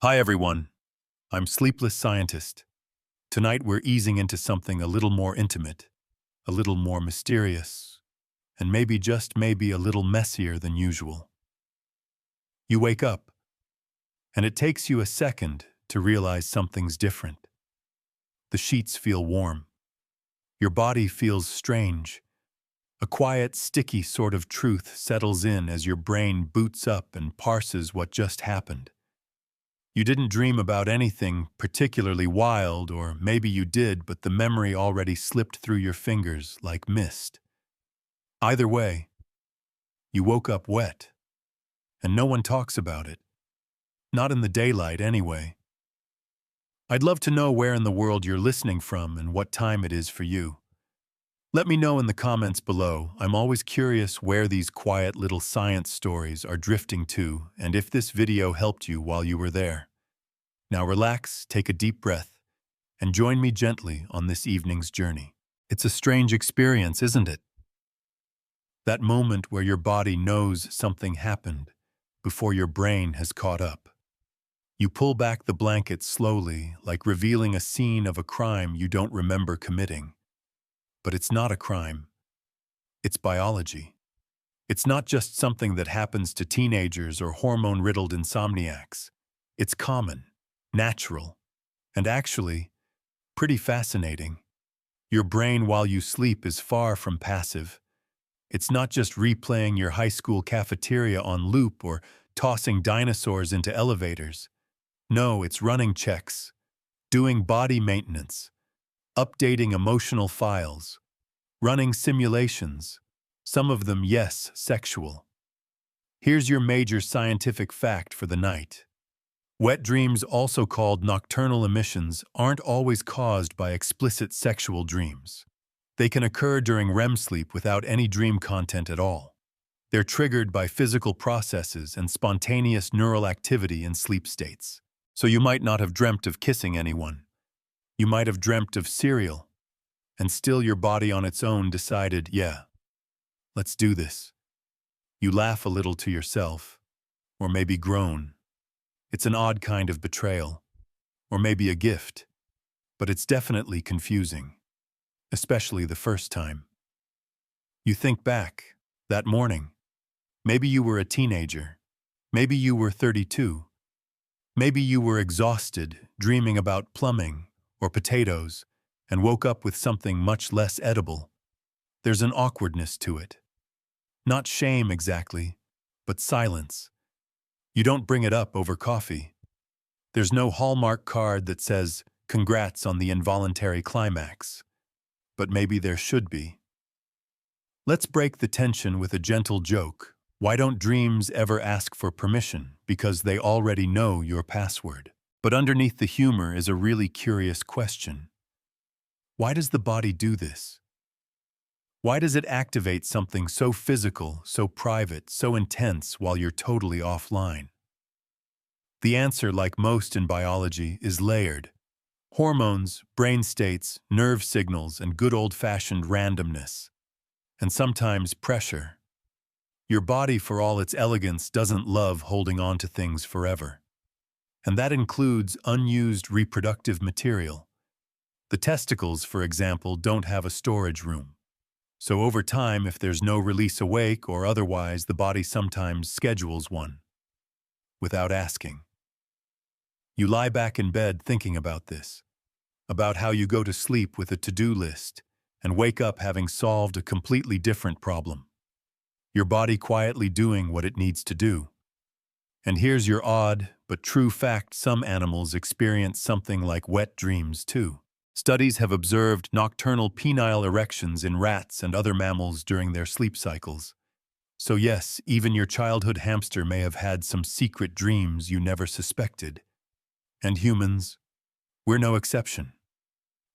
Hi everyone, I'm Sleepless Scientist. Tonight we're easing into something a little more intimate, a little more mysterious, and maybe just maybe a little messier than usual. You wake up, and it takes you a second to realize something's different. The sheets feel warm. Your body feels strange. A quiet, sticky sort of truth settles in as your brain boots up and parses what just happened. You didn't dream about anything particularly wild, or maybe you did, but the memory already slipped through your fingers like mist. Either way, you woke up wet, and no one talks about it. Not in the daylight, anyway. I'd love to know where in the world you're listening from and what time it is for you. Let me know in the comments below. I'm always curious where these quiet little science stories are drifting to, and if this video helped you while you were there. Now relax, take a deep breath, and join me gently on this evening's journey. It's a strange experience, isn't it? That moment where your body knows something happened before your brain has caught up. You pull back the blanket slowly, like revealing a scene of a crime you don't remember committing. But it's not a crime. It's biology. It's not just something that happens to teenagers or hormone-riddled insomniacs. It's common, natural, and actually, pretty fascinating. Your brain while you sleep is far from passive. It's not just replaying your high school cafeteria on loop or tossing dinosaurs into elevators. No, it's running checks, doing body maintenance, updating emotional files, running simulations, some of them, yes, sexual. Here's your major scientific fact for the night. Wet dreams, also called nocturnal emissions, aren't always caused by explicit sexual dreams. They can occur during REM sleep without any dream content at all. They're triggered by physical processes and spontaneous neural activity in sleep states. So you might not have dreamt of kissing anyone. You might have dreamt of cereal, and still your body on its own decided, yeah, let's do this. You laugh a little to yourself, or maybe groan. It's an odd kind of betrayal, or maybe a gift, but it's definitely confusing, especially the first time. You think back, that morning. Maybe you were a teenager. Maybe you were 32. Maybe you were exhausted, dreaming about plumbing or potatoes, and woke up with something much less edible. There's an awkwardness to it. Not shame exactly, but silence. You don't bring it up over coffee. There's no Hallmark card that says, "Congrats on the involuntary climax." But maybe there should be. Let's break the tension with a gentle joke. Why don't dreams ever ask for permission? Because they already know your password. But underneath the humor is a really curious question. Why does the body do this? Why does it activate something so physical, so private, so intense while you're totally offline? The answer, like most in biology, is layered. Hormones, brain states, nerve signals, and good old-fashioned randomness. And sometimes pressure. Your body, for all its elegance, doesn't love holding on to things forever. And that includes unused reproductive material. The testicles, for example, don't have a storage room. So over time, if there's no release awake or otherwise, the body sometimes schedules one. Without asking. You lie back in bed thinking about this. About how you go to sleep with a to-do list and wake up having solved a completely different problem. Your body quietly doing what it needs to do. And here's your odd but true fact: some animals experience something like wet dreams too. Studies have observed nocturnal penile erections in rats and other mammals during their sleep cycles. So yes, even your childhood hamster may have had some secret dreams you never suspected. And humans, we're no exception.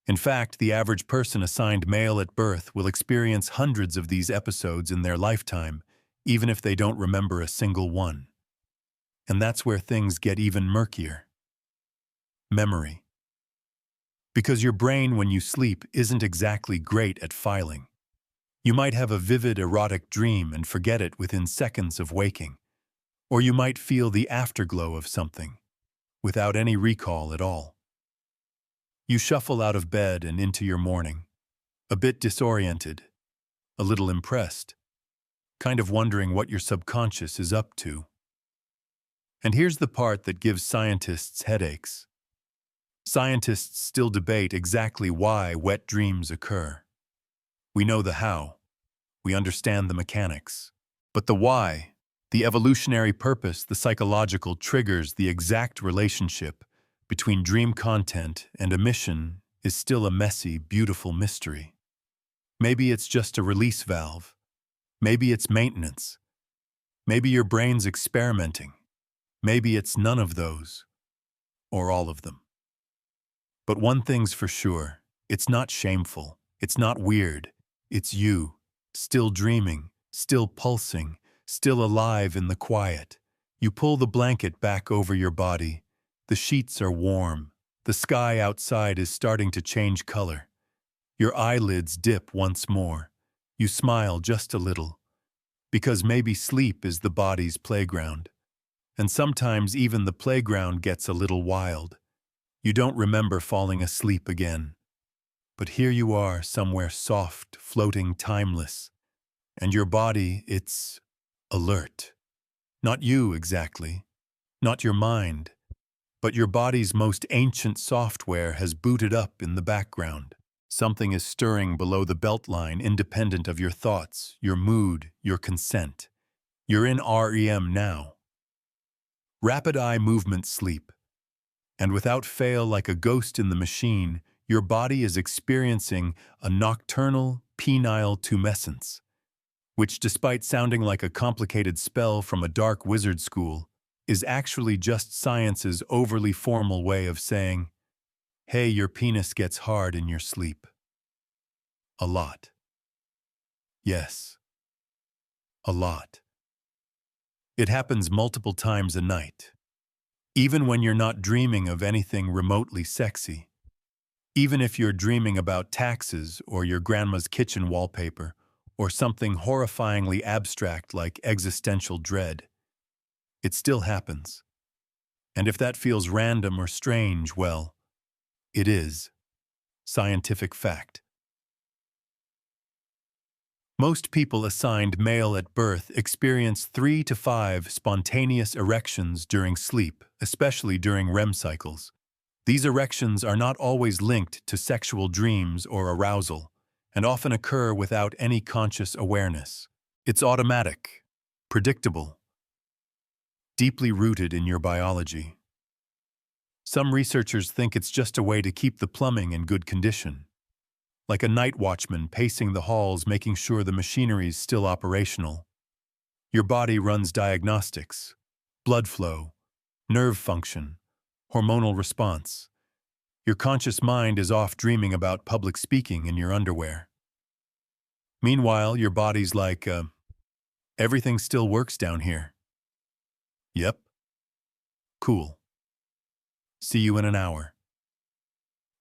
In fact, the average person assigned male at birth will experience hundreds of these episodes in their lifetime, even if they don't remember a single one. And that's where things get even murkier. Memory. Because your brain, when you sleep, isn't exactly great at filing. You might have a vivid erotic dream and forget it within seconds of waking. Or you might feel the afterglow of something. without any recall at all. You shuffle out of bed and into your morning, a bit disoriented, a little impressed, kind of wondering what your subconscious is up to. And here's the part that gives scientists headaches. Scientists still debate exactly why wet dreams occur. We know the how. We understand the mechanics. But the why, the evolutionary purpose, the psychological triggers, the exact relationship between dream content and emission is still a messy, beautiful mystery. Maybe it's just a release valve. Maybe it's maintenance. Maybe your brain's experimenting. Maybe it's none of those, or all of them. But one thing's for sure, it's not shameful, it's not weird, it's you, still dreaming, still pulsing, still alive in the quiet. You pull the blanket back over your body, the sheets are warm, the sky outside is starting to change color. Your eyelids dip once more, you smile just a little, because maybe sleep is the body's playground. And sometimes even the playground gets a little wild. You don't remember falling asleep again. But here you are, somewhere soft, floating, timeless. And your body, it's alert. Not you exactly, not your mind, but your body's most ancient software has booted up in the background. Something is stirring below the beltline, independent of your thoughts, your mood, your consent. You're in REM now. Rapid eye movement sleep. And without fail, like a ghost in the machine, your body is experiencing a nocturnal penile tumescence, which, despite sounding like a complicated spell from a dark wizard school, is actually just science's overly formal way of saying, hey, your penis gets hard in your sleep. A lot. Yes. A lot. It happens multiple times a night. Even when you're not dreaming of anything remotely sexy. Even if you're dreaming about taxes or your grandma's kitchen wallpaper or something horrifyingly abstract like existential dread. It still happens. And if that feels random or strange, well, it is. Scientific fact. Most people assigned male at birth experience 3 to 5 spontaneous erections during sleep, especially during REM cycles. These erections are not always linked to sexual dreams or arousal, and often occur without any conscious awareness. It's automatic, predictable, deeply rooted in your biology. Some researchers think it's just a way to keep the plumbing in good condition. Like a night watchman pacing the halls making sure the machinery's still operational. Your body runs diagnostics, blood flow, nerve function, hormonal response. Your conscious mind is off dreaming about public speaking in your underwear. Meanwhile, your body's like, everything still works down here. Yep. Cool. See you in an hour.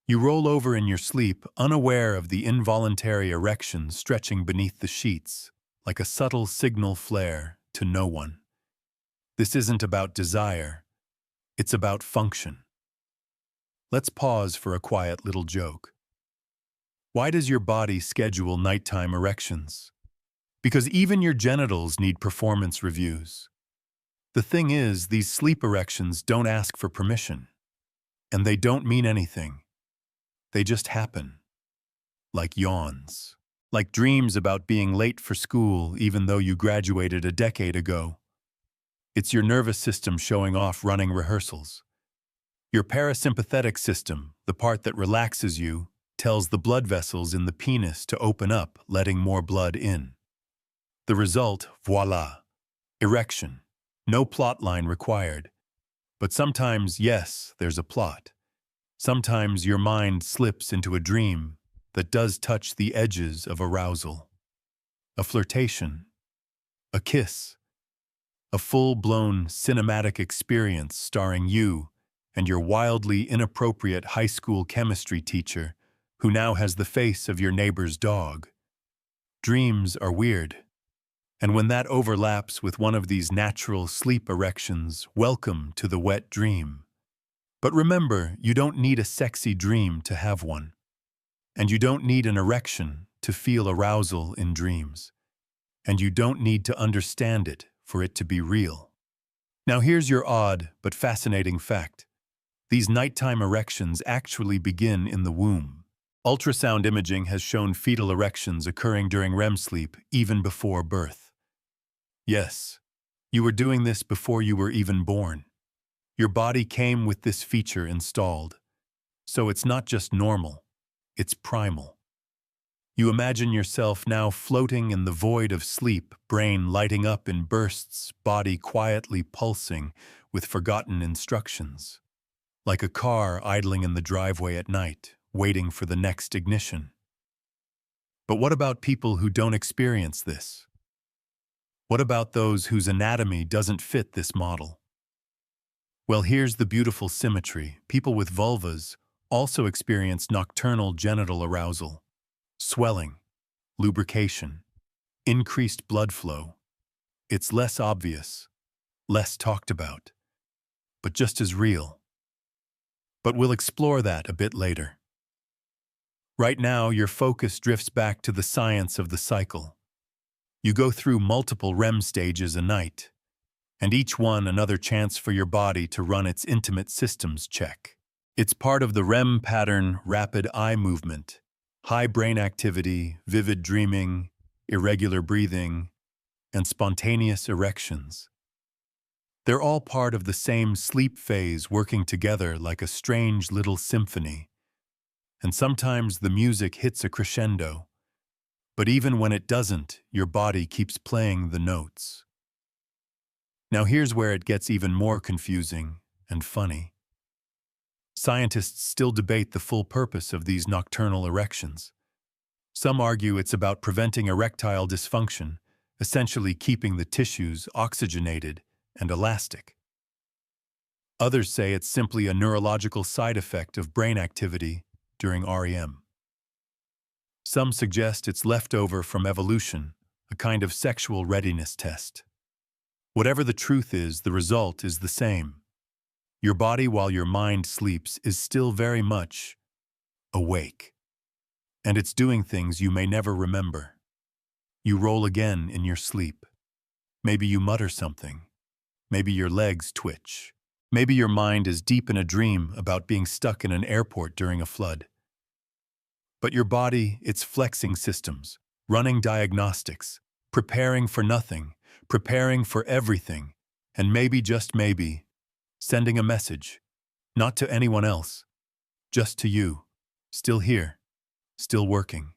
You roll over in your sleep, unaware of the involuntary erection stretching beneath the sheets, like a subtle signal flare to no one. This isn't about desire. It's about function. Let's pause for a quiet little joke. Why does your body schedule nighttime erections? Because even your genitals need performance reviews. The thing is, these sleep erections don't ask for permission. And they don't mean anything. They just happen. Like yawns. Like dreams about being late for school even though you graduated a decade ago. It's your nervous system showing off running rehearsals. Your parasympathetic system, the part that relaxes you, tells the blood vessels in the penis to open up, letting more blood in. The result, voila, erection. No plot line required. But sometimes, yes, there's a plot. Sometimes your mind slips into a dream that does touch the edges of arousal. A flirtation, a kiss, a full-blown cinematic experience starring you and your wildly inappropriate high school chemistry teacher who now has the face of your neighbor's dog. Dreams are weird. And when that overlaps with one of these natural sleep erections, welcome to the wet dream. But remember, you don't need a sexy dream to have one. And you don't need an erection to feel arousal in dreams. And you don't need to understand it for it to be real. Now here's your odd but fascinating fact. These nighttime erections actually begin in the womb. Ultrasound imaging has shown fetal erections occurring during REM sleep even before birth. Yes, you were doing this before you were even born. Your body came with this feature installed. So it's not just normal, it's primal. You imagine yourself now floating in the void of sleep, brain lighting up in bursts, body quietly pulsing with forgotten instructions. Like a car idling in the driveway at night, waiting for the next ignition. But what about people who don't experience this? What about those whose anatomy doesn't fit this model? Well, here's the beautiful symmetry. People with vulvas also experience nocturnal genital arousal, swelling, lubrication, increased blood flow. It's less obvious, less talked about, but just as real. But we'll explore that a bit later. Right now, your focus drifts back to the science of the cycle. You go through multiple REM stages a night, and each one another chance for your body to run its intimate systems check. It's part of the REM pattern: rapid eye movement, high brain activity, vivid dreaming, irregular breathing, and spontaneous erections. They're all part of the same sleep phase, working together like a strange little symphony. And sometimes the music hits a crescendo. But even when it doesn't, your body keeps playing the notes. Now here's where it gets even more confusing and funny. Scientists still debate the full purpose of these nocturnal erections. Some argue it's about preventing erectile dysfunction, essentially keeping the tissues oxygenated and elastic. Others say it's simply a neurological side effect of brain activity during REM. Some suggest it's leftover from evolution, a kind of sexual readiness test. Whatever the truth is, the result is the same. Your body, while your mind sleeps, is still very much awake. And it's doing things you may never remember. You roll again in your sleep. Maybe you mutter something. Maybe your legs twitch. Maybe your mind is deep in a dream about being stuck in an airport during a flood. But your body, it's flexing systems, running diagnostics, preparing for nothing, preparing for everything, and maybe, just maybe, sending a message, not to anyone else, just to you, still here, still working,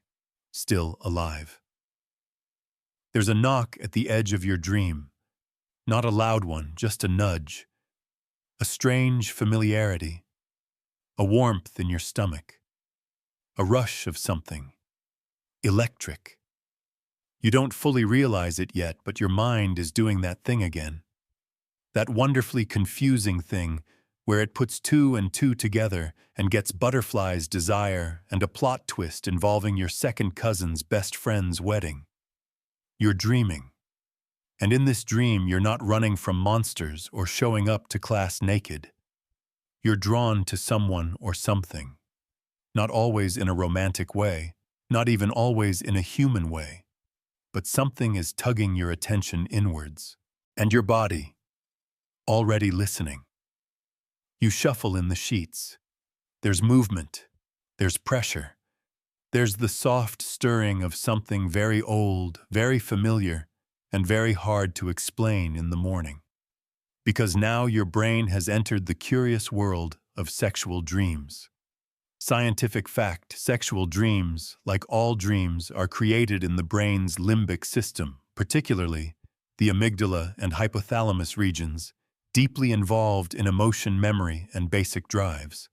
still alive. There's a knock at the edge of your dream, not a loud one, just a nudge, a strange familiarity, a warmth in your stomach, a rush of something, electric. You don't fully realize it yet, but your mind is doing that thing again. That wonderfully confusing thing where it puts two and two together and gets butterflies' desire and a plot twist involving your second cousin's best friend's wedding. You're dreaming. And in this dream, you're not running from monsters or showing up to class naked. You're drawn to someone or something. Not always in a romantic way, not even always in a human way. But something is tugging your attention inwards. And your body, already listening. You shuffle in the sheets. There's movement. There's pressure. There's the soft stirring of something very old, very familiar, and very hard to explain in the morning. Because now your brain has entered the curious world of sexual dreams. Scientific fact: sexual dreams, like all dreams, are created in the brain's limbic system, particularly the amygdala and hypothalamus regions, deeply involved in emotion, memory, and basic drives.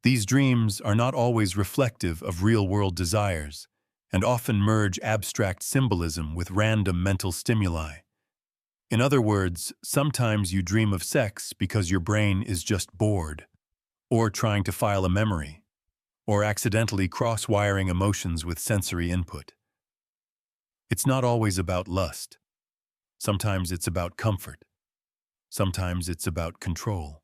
These dreams are not always reflective of real-world desires, and often merge abstract symbolism with random mental stimuli. In other words, sometimes you dream of sex because your brain is just bored, or trying to file a memory, or accidentally cross-wiring emotions with sensory input. It's not always about lust. Sometimes it's about comfort. Sometimes it's about control.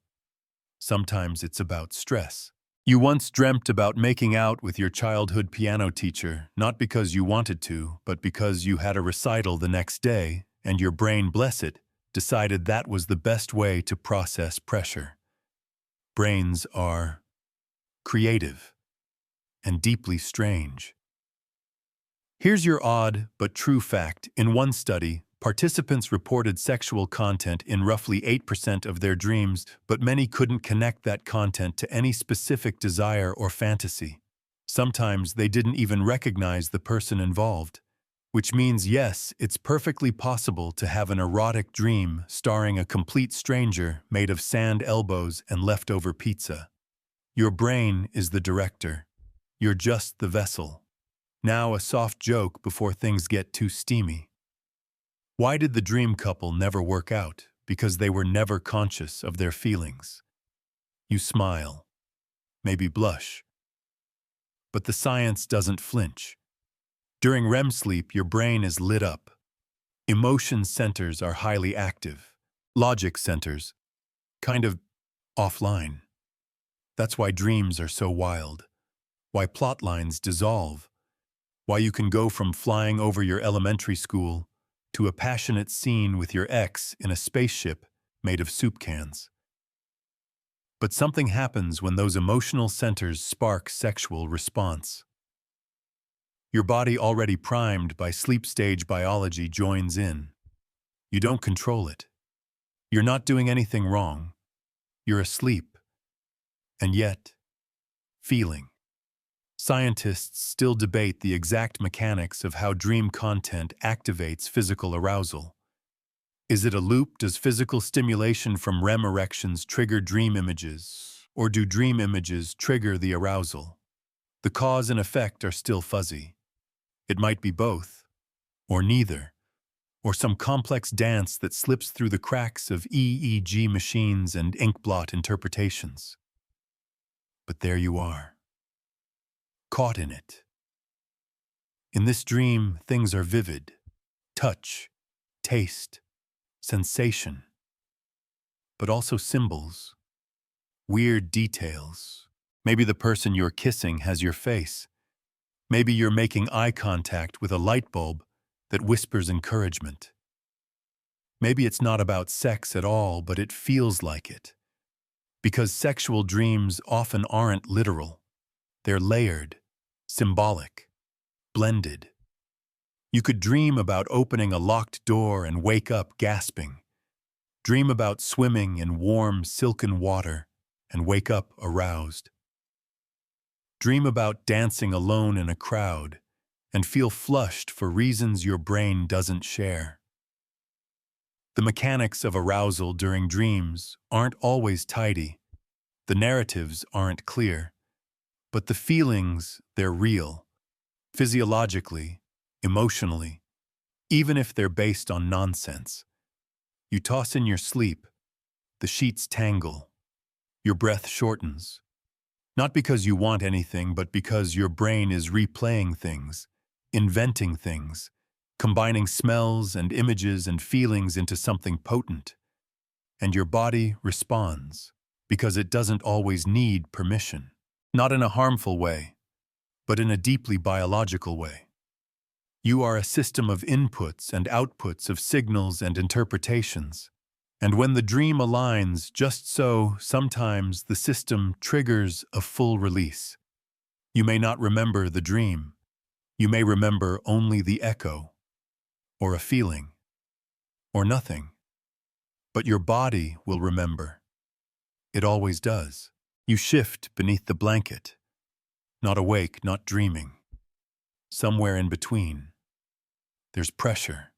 Sometimes it's about stress. You once dreamt about making out with your childhood piano teacher, not because you wanted to, but because you had a recital the next day, and your brain, bless it, decided that was the best way to process pressure. Brains are creative and deeply strange. Here's your odd but true fact. In one study, participants reported sexual content in roughly 8% of their dreams, but many couldn't connect that content to any specific desire or fantasy. Sometimes they didn't even recognize the person involved. Which means, yes, it's perfectly possible to have an erotic dream starring a complete stranger made of sand elbows and leftover pizza. Your brain is the director. You're just the vessel. Now a soft joke before things get too steamy. Why did the dream couple never work out? Because they were never conscious of their feelings. You smile, maybe blush, but the science doesn't flinch. During REM sleep, your brain is lit up. Emotion centers are highly active. Logic centers, kind of offline. That's why dreams are so wild. Why plot lines dissolve. Why you can go from flying over your elementary school to a passionate scene with your ex in a spaceship made of soup cans. But something happens when those emotional centers spark sexual response. Your body, already primed by sleep stage biology, joins in. You don't control it. You're not doing anything wrong. You're asleep. And yet, feeling. Scientists still debate the exact mechanics of how dream content activates physical arousal. Is it a loop? Does physical stimulation from REM erections trigger dream images, or do dream images trigger the arousal? The cause and effect are still fuzzy. It might be both, or neither, or some complex dance that slips through the cracks of EEG machines and inkblot interpretations. But there you are, caught in it. In this dream, things are vivid. Touch, taste, sensation. But also symbols, weird details. Maybe the person you're kissing has your face. Maybe you're making eye contact with a light bulb that whispers encouragement. Maybe it's not about sex at all, but it feels like it. Because sexual dreams often aren't literal. They're layered, symbolic, blended. You could dream about opening a locked door and wake up gasping. Dream about swimming in warm, silken water and wake up aroused. Dream about dancing alone in a crowd and feel flushed for reasons your brain doesn't share. The mechanics of arousal during dreams aren't always tidy. The narratives aren't clear. But the feelings, they're real. Physiologically, emotionally, even if they're based on nonsense. You toss in your sleep, the sheets tangle, your breath shortens. Not because you want anything, but because your brain is replaying things, inventing things, combining smells and images and feelings into something potent. And your body responds, because it doesn't always need permission. Not in a harmful way, but in a deeply biological way. You are a system of inputs and outputs of signals and interpretations. And when the dream aligns just so, sometimes the system triggers a full release. You may not remember the dream. You may remember only the echo, or a feeling, or nothing. But your body will remember. It always does. You shift beneath the blanket, not awake, not dreaming. Somewhere in between. There's pressure,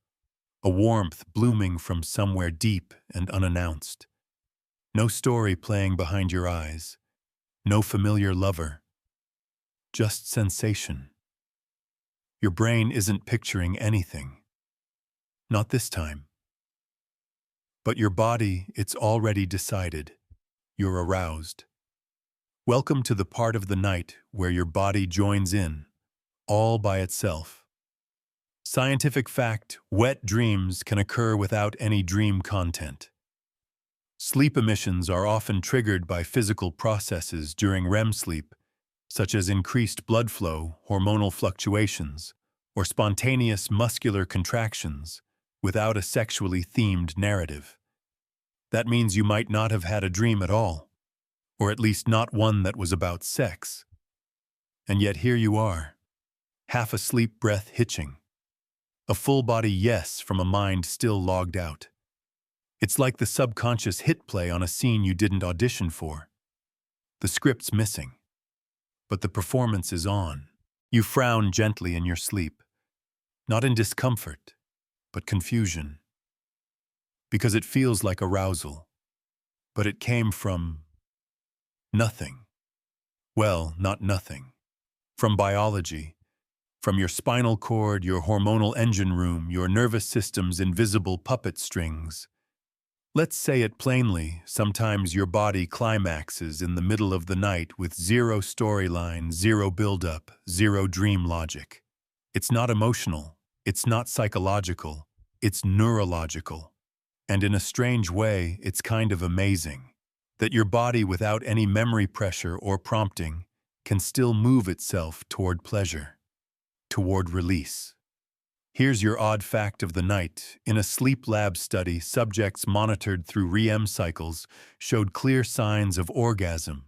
a warmth blooming from somewhere deep and unannounced. No story playing behind your eyes, no familiar lover, just sensation. Your brain isn't picturing anything. Not this time. But your body, it's already decided. You're aroused. Welcome to the part of the night where your body joins in, all by itself. Scientific fact: wet dreams can occur without any dream content. Sleep emissions are often triggered by physical processes during REM sleep, such as increased blood flow, hormonal fluctuations, or spontaneous muscular contractions, without a sexually themed narrative. That means you might not have had a dream at all, or at least not one that was about sex. And yet here you are, half asleep, breath hitching. A full-body yes from a mind still logged out. It's like the subconscious hit play on a scene you didn't audition for. The script's missing, but the performance is on. You frown gently in your sleep, not in discomfort, but confusion. Because it feels like arousal, but it came from nothing. Well, not nothing. From biology, from your spinal cord, your hormonal engine room, your nervous system's invisible puppet strings. Let's say it plainly, sometimes your body climaxes in the middle of the night with zero storyline, zero buildup, zero dream logic. It's not emotional, it's not psychological, it's neurological. And in a strange way, it's kind of amazing that your body, without any memory pressure or prompting, can still move itself toward pleasure, toward release. Here's your odd fact of the night. In a sleep lab study, subjects monitored through REM cycles showed clear signs of orgasm,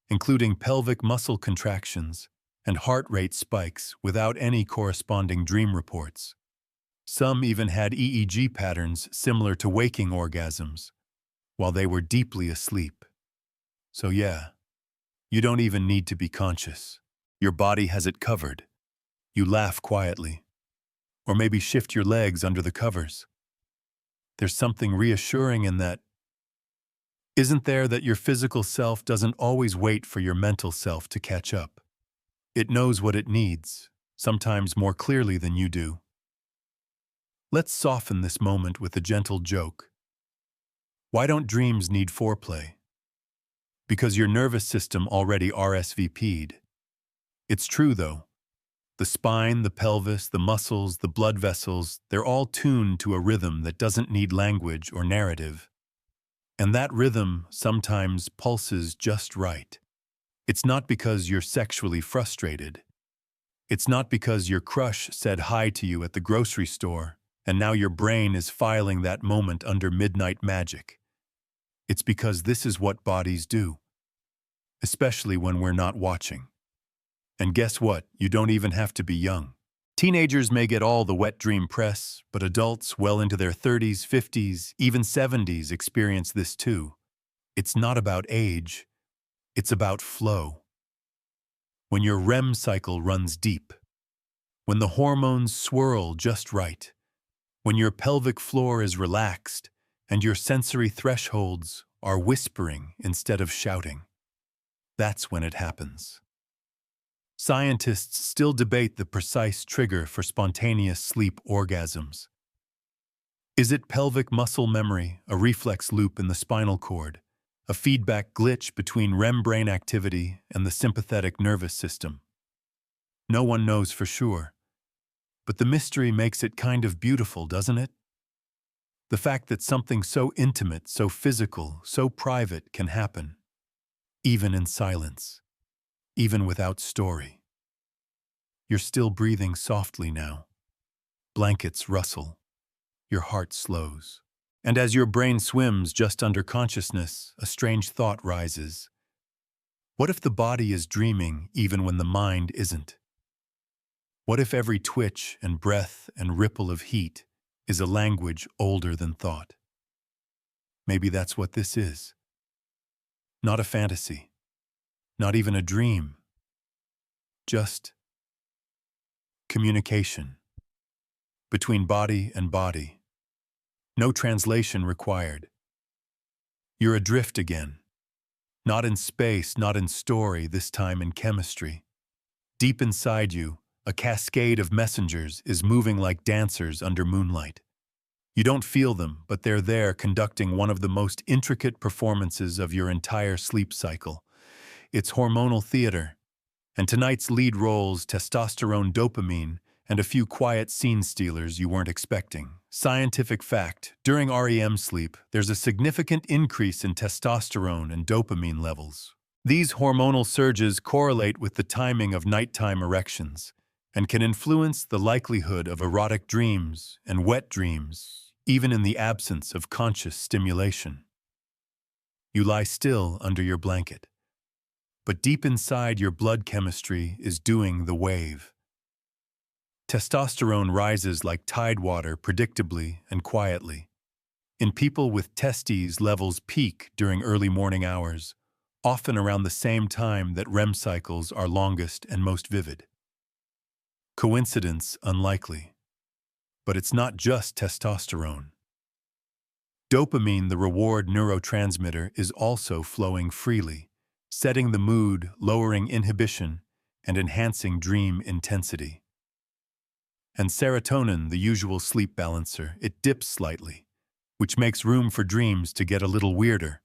including pelvic muscle contractions and heart rate spikes without any corresponding dream reports. Some even had EEG patterns similar to waking orgasms, while they were deeply asleep. So yeah, you don't even need to be conscious. Your body has it covered. You laugh quietly, or maybe shift your legs under the covers. There's something reassuring in that. Isn't there, that your physical self doesn't always wait for your mental self to catch up? It knows what it needs, sometimes more clearly than you do. Let's soften this moment with a gentle joke. Why don't dreams need foreplay? Because your nervous system already RSVP'd. It's true, though. The spine, the pelvis, the muscles, the blood vessels, they're all tuned to a rhythm that doesn't need language or narrative. And that rhythm sometimes pulses just right. It's not because you're sexually frustrated. It's not because your crush said hi to you at the grocery store, and now your brain is filing that moment under midnight magic. It's because this is what bodies do, especially when we're not watching. And guess what? You don't even have to be young. Teenagers may get all the wet dream press, but adults well into their 30s, 50s, even 70s experience this too. It's not about age, it's about flow. When your REM cycle runs deep, when the hormones swirl just right, when your pelvic floor is relaxed and your sensory thresholds are whispering instead of shouting, that's when it happens. Scientists still debate the precise trigger for spontaneous sleep orgasms. Is it pelvic muscle memory, a reflex loop in the spinal cord, a feedback glitch between REM brain activity and the sympathetic nervous system? No one knows for sure, but the mystery makes it kind of beautiful, doesn't it? The fact that something so intimate, so physical, so private can happen, even in silence. Even without story. You're still breathing softly now. Blankets rustle. Your heart slows. And as your brain swims just under consciousness, a strange thought rises. What if the body is dreaming even when the mind isn't? What if every twitch and breath and ripple of heat is a language older than thought? Maybe that's what this is. Not a fantasy. Not even a dream. Just communication between body and body. No translation required. You're adrift again. Not in space, not in story, this time in chemistry. Deep inside you, a cascade of messengers is moving like dancers under moonlight. You don't feel them, but they're there conducting one of the most intricate performances of your entire sleep cycle. It's hormonal theater, and tonight's lead roles testosterone, dopamine, and a few quiet scene stealers you weren't expecting. Scientific fact, during REM sleep, there's a significant increase in testosterone and dopamine levels. These hormonal surges correlate with the timing of nighttime erections and can influence the likelihood of erotic dreams and wet dreams, even in the absence of conscious stimulation. You lie still under your blanket, but deep inside your blood chemistry is doing the wave. Testosterone rises like tidewater predictably and quietly. In people with testes, levels peak during early morning hours, often around the same time that REM cycles are longest and most vivid. Coincidence unlikely. But it's not just testosterone. Dopamine, the reward neurotransmitter, is also flowing freely, setting the mood, lowering inhibition, and enhancing dream intensity. And serotonin, the usual sleep balancer, it dips slightly, which makes room for dreams to get a little weirder,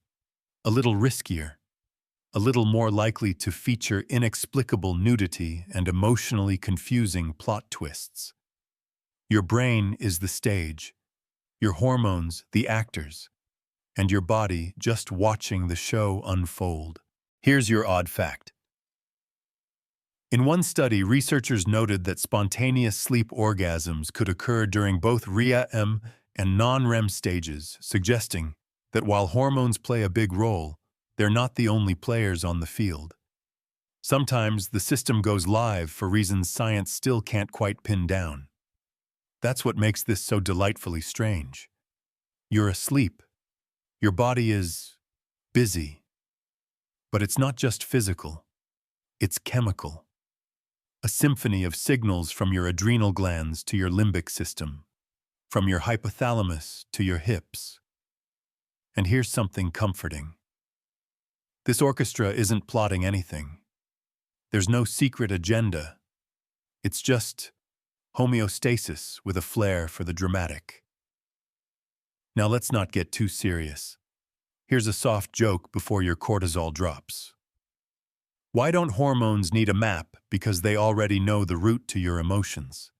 a little riskier, a little more likely to feature inexplicable nudity and emotionally confusing plot twists. Your brain is the stage, your hormones the actors, and your body just watching the show unfold. Here's your odd fact. In one study, researchers noted that spontaneous sleep orgasms could occur during both REM and non-REM stages, suggesting that while hormones play a big role, they're not the only players on the field. Sometimes the system goes live for reasons science still can't quite pin down. That's what makes this so delightfully strange. You're asleep. Your body is busy. But it's not just physical. It's chemical. A symphony of signals from your adrenal glands to your limbic system, from your hypothalamus to your hips. And here's something comforting. This orchestra isn't plotting anything. There's no secret agenda. It's just homeostasis with a flair for the dramatic. Now let's not get too serious. Here's a soft joke before your cortisol drops. Why don't hormones need a map because they already know the route to your emotions?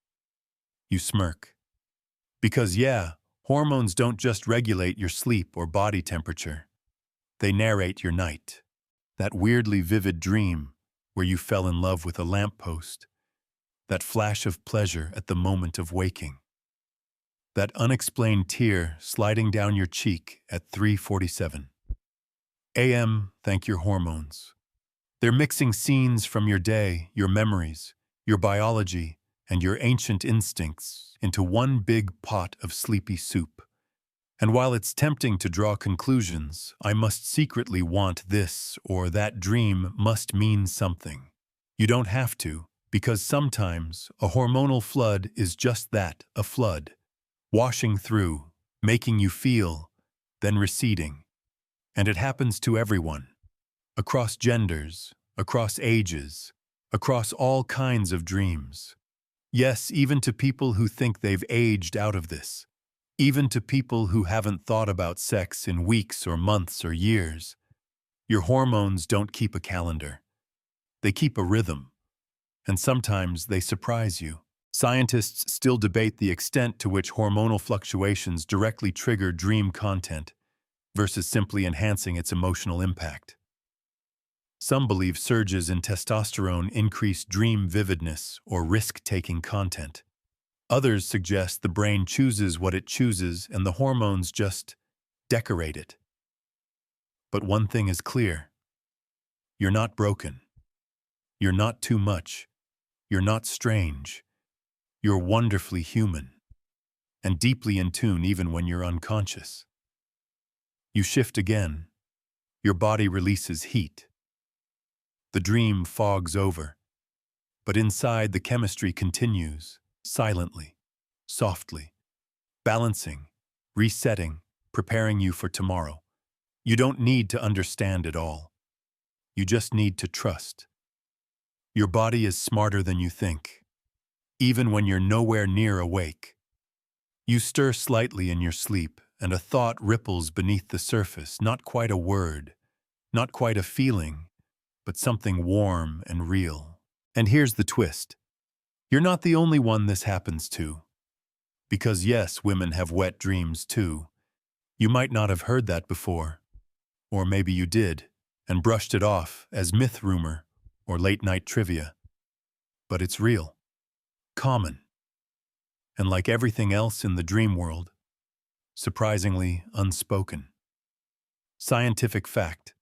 You smirk. Because yeah, hormones don't just regulate your sleep or body temperature. They narrate your night. That weirdly vivid dream where you fell in love with a lamppost. That flash of pleasure at the moment of waking. That unexplained tear sliding down your cheek at 3:47 a.m. Thank your hormones. They're mixing scenes from your day, your memories, your biology, and your ancient instincts into one big pot of sleepy soup. And while it's tempting to draw conclusions, I must secretly want this or that dream must mean something. You don't have to, because sometimes a hormonal flood is just that, a flood, washing through, making you feel, then receding. And it happens to everyone. Across genders, across ages, across all kinds of dreams. Yes, even to people who think they've aged out of this. Even to people who haven't thought about sex in weeks or months or years. Your hormones don't keep a calendar. They keep a rhythm. And sometimes they surprise you. Scientists still debate the extent to which hormonal fluctuations directly trigger dream content versus simply enhancing its emotional impact. Some believe surges in testosterone increase dream vividness or risk-taking content. Others suggest the brain chooses what it chooses and the hormones just decorate it. But one thing is clear. You're not broken. You're not too much. You're not strange. You're wonderfully human. And deeply in tune even when you're unconscious. You shift again. Your body releases heat. The dream fogs over. But inside the chemistry continues, silently, softly, balancing, resetting, preparing you for tomorrow. You don't need to understand it all. You just need to trust. Your body is smarter than you think, even when you're nowhere near awake. You stir slightly in your sleep, and a thought ripples beneath the surface, not quite a word, not quite a feeling, but something warm and real. And here's the twist. You're not the only one this happens to. Because yes, women have wet dreams too. You might not have heard that before. Or maybe you did, and brushed it off as myth rumor or late-night trivia. But it's real, common, and like everything else in the dream world, surprisingly unspoken. Scientific fact.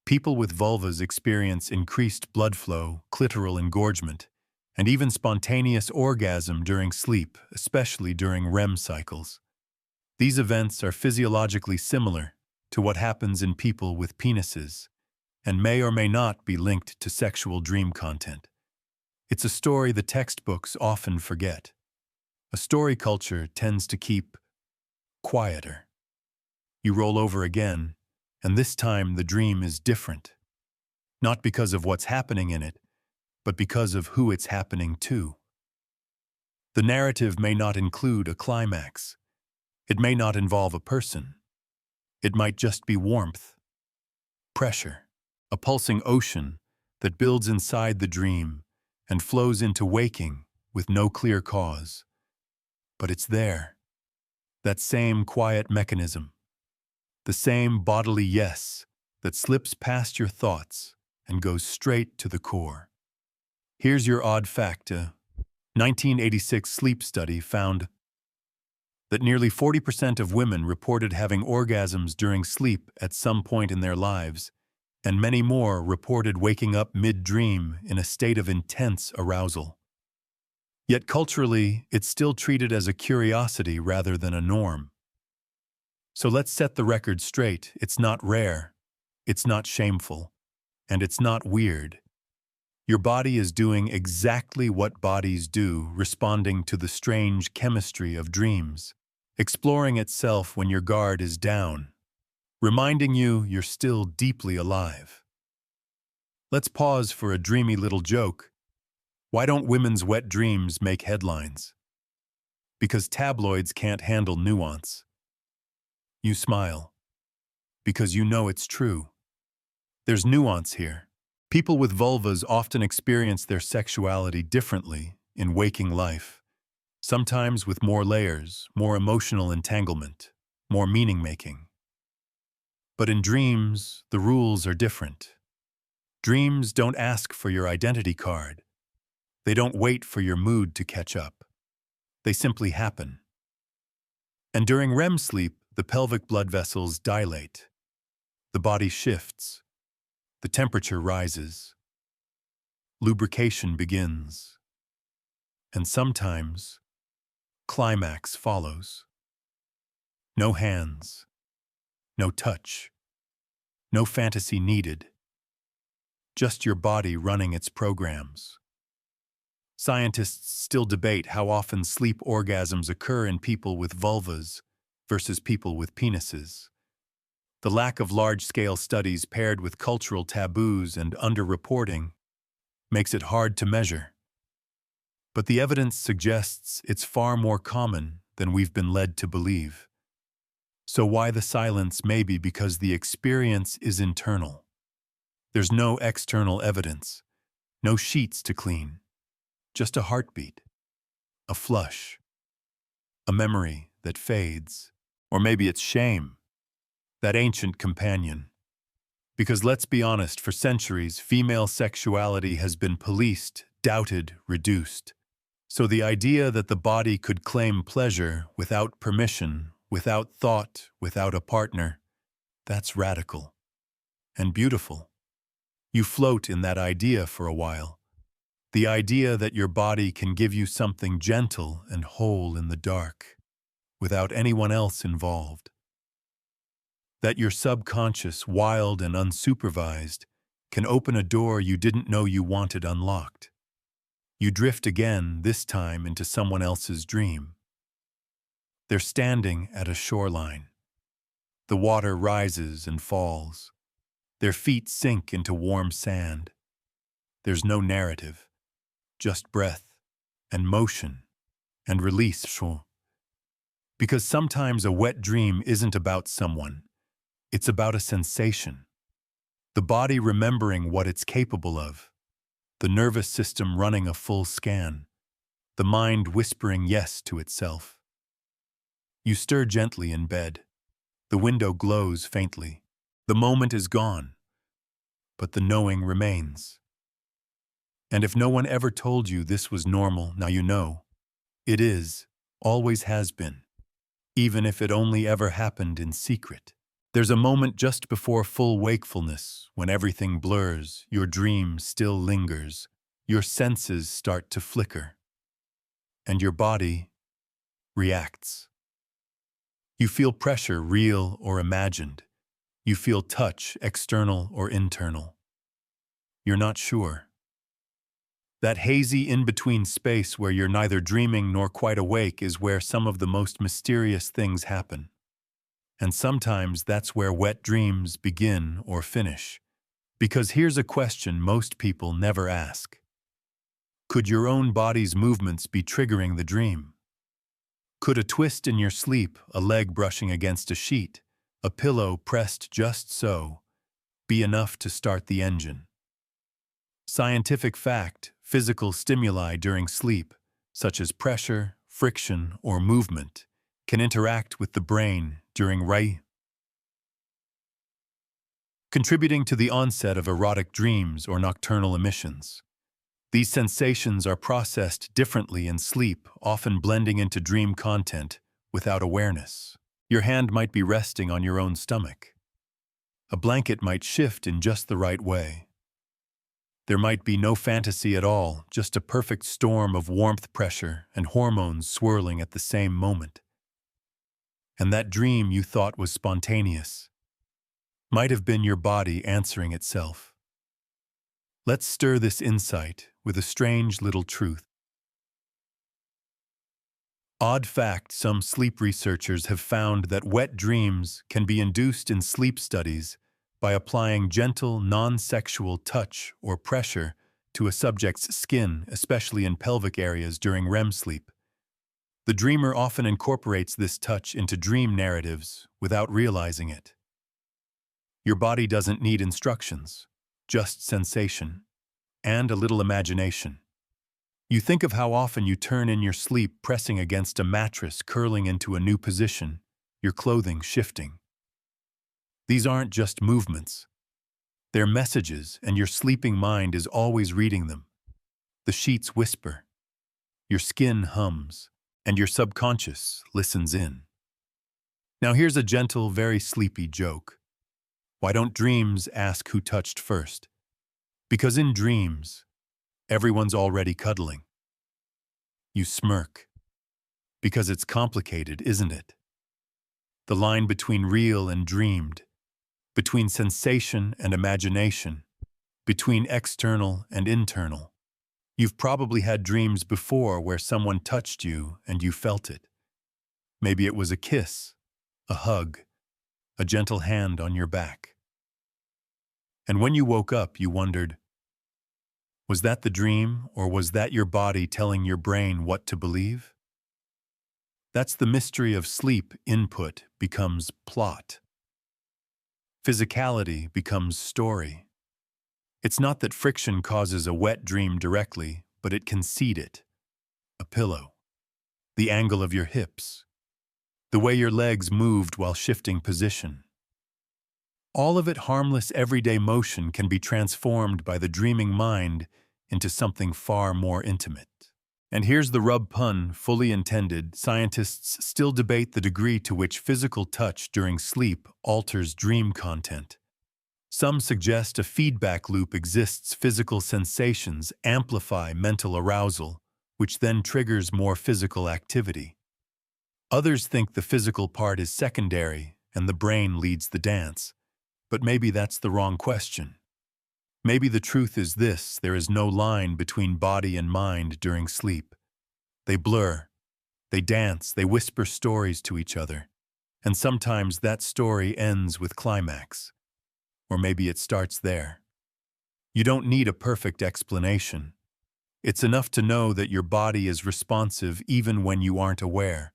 People with vulvas experience increased blood flow, clitoral engorgement, and even spontaneous orgasm during sleep, especially during REM cycles. These events are physiologically similar to what happens in people with penises, and may or may not be linked to sexual dream content. It's a story the textbooks often forget. A story culture tends to keep quieter. You roll over again, and this time the dream is different. Not because of what's happening in it, but because of who it's happening to. The narrative may not include a climax. It may not involve a person. It might just be warmth, pressure, a pulsing ocean that builds inside the dream and flows into waking with no clear cause. But it's there. That same quiet mechanism. The same bodily yes that slips past your thoughts and goes straight to the core. Here's your odd fact. A 1986 sleep study found that nearly 40% of women reported having orgasms during sleep at some point in their lives, and many more reported waking up mid-dream in a state of intense arousal. Yet culturally, it's still treated as a curiosity rather than a norm. So let's set the record straight. It's not rare, it's not shameful, and it's not weird. Your body is doing exactly what bodies do, responding to the strange chemistry of dreams, exploring itself when your guard is down, reminding you you're still deeply alive. Let's pause for a dreamy little joke. Why don't women's wet dreams make headlines? Because tabloids can't handle nuance. You smile. Because you know it's true. There's nuance here. People with vulvas often experience their sexuality differently in waking life, sometimes with more layers, more emotional entanglement, more meaning-making. But in dreams, the rules are different. Dreams don't ask for your identity card. They don't wait for your mood to catch up. They simply happen. And during REM sleep, the pelvic blood vessels dilate. The body shifts. The temperature rises. Lubrication begins. And sometimes, climax follows. No hands. No touch. No fantasy needed. Just your body running its programs. Scientists still debate how often sleep orgasms occur in people with vulvas versus people with penises. The lack of large-scale studies paired with cultural taboos and underreporting makes it hard to measure. But the evidence suggests it's far more common than we've been led to believe. So why the silence? Maybe because the experience is internal. There's no external evidence, no sheets to clean, just a heartbeat, a flush, a memory that fades, or maybe it's shame. That ancient companion. Because let's be honest, for centuries, female sexuality has been policed, doubted, reduced. So the idea that the body could claim pleasure without permission, without thought, without a partner, that's radical. And beautiful. You float in that idea for a while. The idea that your body can give you something gentle and whole in the dark, without anyone else involved. That your subconscious, wild and unsupervised, can open a door you didn't know you wanted unlocked. You drift again, this time into someone else's dream. They're standing at a shoreline. The water rises and falls. Their feet sink into warm sand. There's no narrative, just breath and motion and release. Because sometimes a wet dream isn't about someone. It's about a sensation. The body remembering what it's capable of. The nervous system running a full scan. The mind whispering yes to itself. You stir gently in bed. The window glows faintly. The moment is gone, but the knowing remains. And if no one ever told you this was normal, now you know. It is, always has been, even if it only ever happened in secret. There's a moment just before full wakefulness, when everything blurs, your dream still lingers, your senses start to flicker, and your body reacts. You feel pressure, real or imagined. You feel touch, external or internal. You're not sure. That hazy in-between space where you're neither dreaming nor quite awake is where some of the most mysterious things happen. And sometimes that's where wet dreams begin or finish. Because here's a question most people never ask. Could your own body's movements be triggering the dream? Could a twist in your sleep, a leg brushing against a sheet, a pillow pressed just so, be enough to start the engine? Scientific fact, physical stimuli during sleep, such as pressure, friction, or movement, can interact with the brain during REM, contributing to the onset of erotic dreams or nocturnal emissions. These sensations are processed differently in sleep, often blending into dream content without awareness. Your hand might be resting on your own stomach. A blanket might shift in just the right way. There might be no fantasy at all, just a perfect storm of warmth, pressure, and hormones swirling at the same moment. And that dream you thought was spontaneous might have been your body answering itself. Let's stir this insight with a strange little truth. Odd fact, some sleep researchers have found that wet dreams can be induced in sleep studies by applying gentle, non-sexual touch or pressure to a subject's skin, especially in pelvic areas during REM sleep. The dreamer often incorporates this touch into dream narratives without realizing it. Your body doesn't need instructions, just sensation and a little imagination. You think of how often you turn in your sleep pressing against a mattress, curling into a new position, your clothing shifting. These aren't just movements. They're messages, and your sleeping mind is always reading them. The sheets whisper, your skin hums, and your subconscious listens in. Now here's a gentle, very sleepy joke. Why don't dreams ask who touched first? Because in dreams, everyone's already cuddling. You smirk. Because it's complicated, isn't it? The line between real and dreamed, between sensation and imagination, between external and internal. You've probably had dreams before where someone touched you and you felt it. Maybe it was a kiss, a hug, a gentle hand on your back. And when you woke up, you wondered, was that the dream, or was that your body telling your brain what to believe? That's the mystery of sleep. Input becomes plot. Physicality becomes story. It's not that friction causes a wet dream directly, but it can seed it. A pillow, the angle of your hips, the way your legs moved while shifting position. All of it harmless everyday motion can be transformed by the dreaming mind into something far more intimate. And here's the rub, pun fully intended. Scientists still debate the degree to which physical touch during sleep alters dream content. Some suggest a feedback loop exists. Physical sensations amplify mental arousal, which then triggers more physical activity. Others think the physical part is secondary and the brain leads the dance. But maybe that's the wrong question. Maybe the truth is this: there is no line between body and mind during sleep. They blur, they dance, they whisper stories to each other. And sometimes that story ends with climax. Or maybe it starts there. You don't need a perfect explanation. It's enough to know that your body is responsive even when you aren't aware.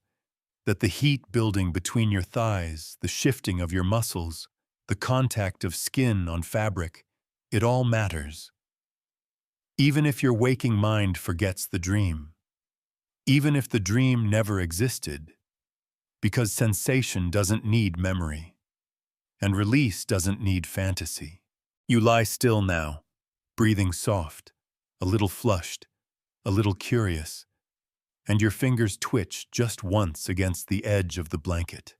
That the heat building between your thighs, the shifting of your muscles, the contact of skin on fabric, it all matters. Even if your waking mind forgets the dream. Even if the dream never existed. Because sensation doesn't need memory, and release doesn't need fantasy. You lie still now, breathing soft, a little flushed, a little curious, and your fingers twitch just once against the edge of the blanket.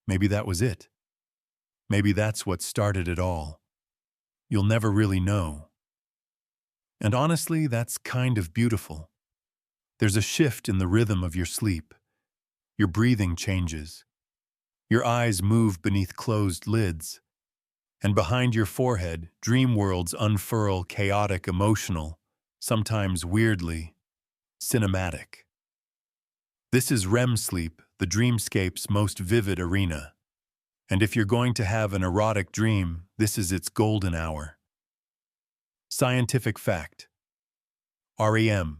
Maybe that was it. Maybe that's what started it all. You'll never really know. And honestly, that's kind of beautiful. There's a shift in the rhythm of your sleep. Your breathing changes. Your eyes move beneath closed lids. And behind your forehead, dream worlds unfurl, chaotic, emotional, sometimes weirdly cinematic. This is REM sleep, the dreamscape's most vivid arena. And if you're going to have an erotic dream, this is its golden hour. Scientific fact. REM.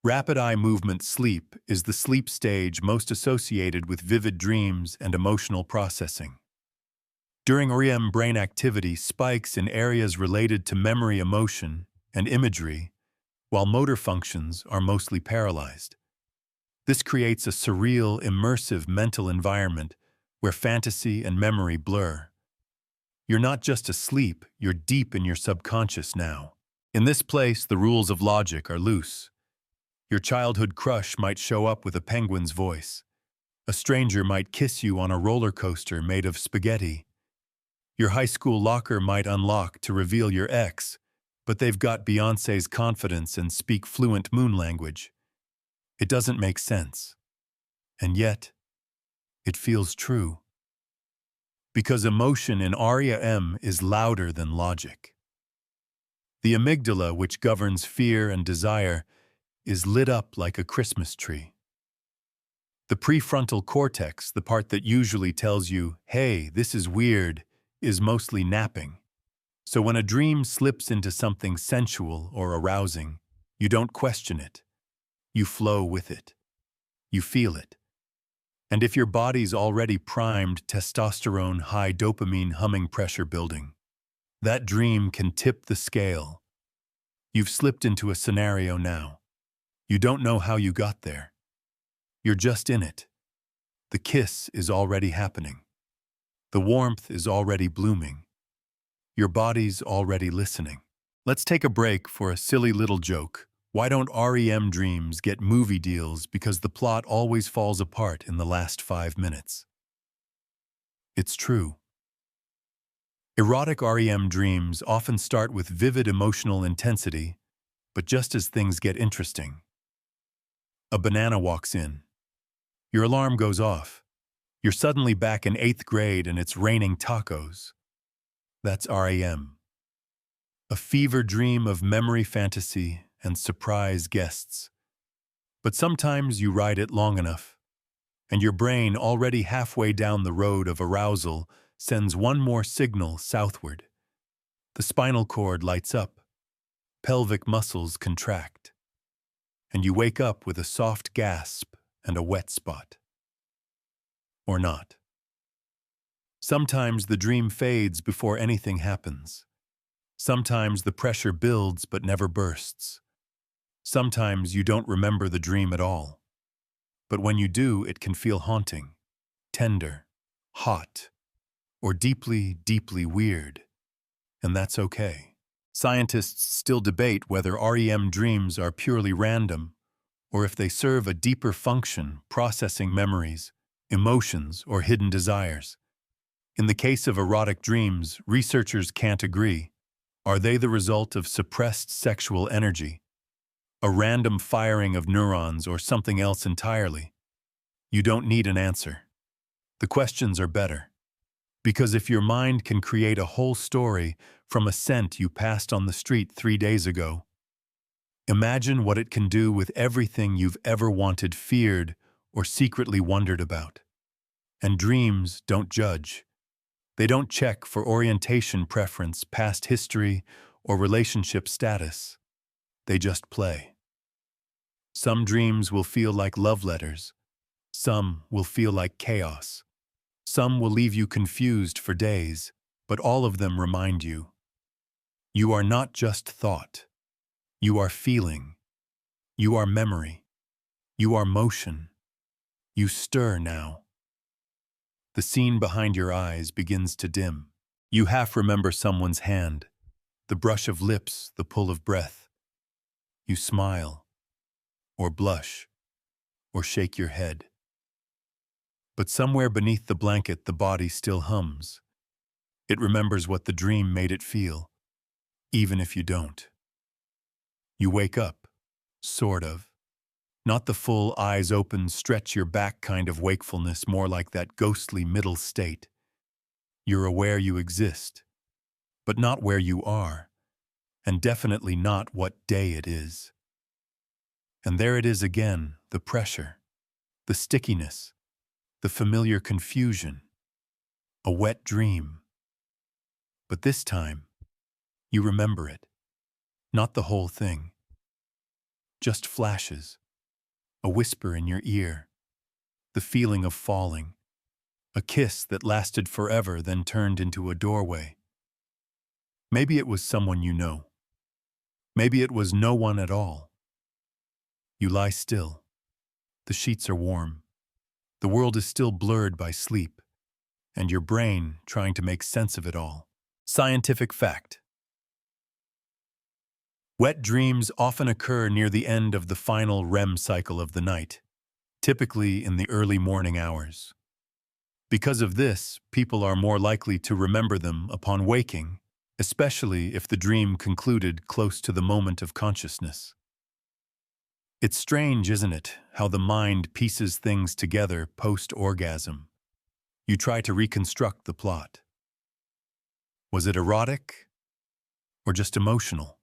Rapid eye movement sleep is the sleep stage most associated with vivid dreams and emotional processing. During REM, brain activity spikes in areas related to memory, emotion, and imagery, while motor functions are mostly paralyzed. This creates a surreal, immersive mental environment where fantasy and memory blur. You're not just asleep, you're deep in your subconscious now. In this place, the rules of logic are loose. Your childhood crush might show up with a penguin's voice. A stranger might kiss you on a roller coaster made of spaghetti. Your high school locker might unlock to reveal your ex, but they've got Beyoncé's confidence and speak fluent moon language. It doesn't make sense. And yet, it feels true. Because emotion in REM is louder than logic. The amygdala, which governs fear and desire, is lit up like a Christmas tree. The prefrontal cortex, the part that usually tells you, hey, this is weird, is mostly napping. So when a dream slips into something sensual or arousing, you don't question it. You flow with it. You feel it. And if your body's already primed, testosterone, high dopamine, humming, pressure building, that dream can tip the scale. You've slipped into a scenario now. You don't know how you got there. You're just in it. The kiss is already happening. The warmth is already blooming. Your body's already listening. Let's take a break for a silly little joke. Why don't REM dreams get movie deals because the plot always falls apart in the last 5 minutes? It's true. Erotic REM dreams often start with vivid emotional intensity, but just as things get interesting. A banana walks in. Your alarm goes off. You're suddenly back in 8th grade and it's raining tacos. That's REM. A fever dream of memory, fantasy, and surprise guests. But sometimes you ride it long enough, and your brain, already halfway down the road of arousal, sends one more signal southward. The spinal cord lights up, pelvic muscles contract, and you wake up with a soft gasp and a wet spot. Or not. Sometimes the dream fades before anything happens. Sometimes the pressure builds but never bursts. Sometimes you don't remember the dream at all. But when you do, it can feel haunting, tender, hot, or deeply, deeply weird. And that's okay. Scientists still debate whether REM dreams are purely random or if they serve a deeper function, processing memories, emotions, or hidden desires. In the case of erotic dreams, researchers can't agree. Are they the result of suppressed sexual energy, a random firing of neurons, or something else entirely? You don't need an answer. The questions are better. Because if your mind can create a whole story from a scent you passed on the street 3 days ago, imagine what it can do with everything you've ever wanted, feared, or secretly wondered about. And dreams don't judge. They don't check for orientation, preference, past history, or relationship status. They just play. Some dreams will feel like love letters. Some will feel like chaos. Some will leave you confused for days, but all of them remind you. You are not just thought. You are feeling. You are memory. You are motion. You stir now. The scene behind your eyes begins to dim. You half remember someone's hand, the brush of lips, the pull of breath. You smile, or blush, or shake your head. But somewhere beneath the blanket, the body still hums. It remembers what the dream made it feel, even if you don't. You wake up, sort of. Not the full eyes open, stretch your back kind of wakefulness, more like that ghostly middle state. You're aware you exist, but not where you are, and definitely not what day it is. And there it is again, the pressure, the stickiness, the familiar confusion, a wet dream. But this time, you remember it. Not the whole thing. Just flashes, a whisper in your ear, the feeling of falling, a kiss that lasted forever then turned into a doorway. Maybe it was someone you know. Maybe it was no one at all. You lie still. The sheets are warm. The world is still blurred by sleep, and your brain trying to make sense of it all. Scientific fact. Wet dreams often occur near the end of the final REM cycle of the night, typically in the early morning hours. Because of this, people are more likely to remember them upon waking, especially if the dream concluded close to the moment of consciousness. It's strange, isn't it, how the mind pieces things together post-orgasm. You try to reconstruct the plot. Was it erotic or just emotional?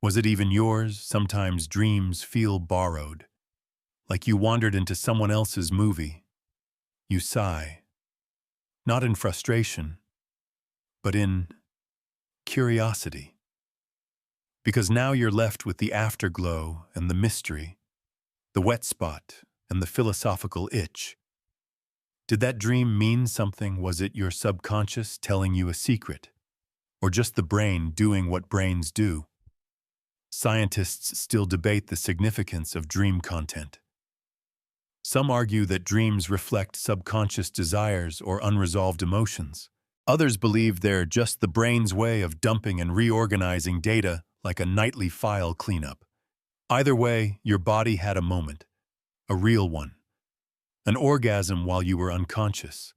Was it even yours? Sometimes dreams feel borrowed, like you wandered into someone else's movie. You sigh, not in frustration, but in curiosity. Because now you're left with the afterglow and the mystery, the wet spot and the philosophical itch. Did that dream mean something? Was it your subconscious telling you a secret, or just the brain doing what brains do? Scientists still debate the significance of dream content. Some argue that dreams reflect subconscious desires or unresolved emotions. Others believe they're just the brain's way of dumping and reorganizing data like a nightly file cleanup. Either way, your body had a moment, a real one, an orgasm while you were unconscious,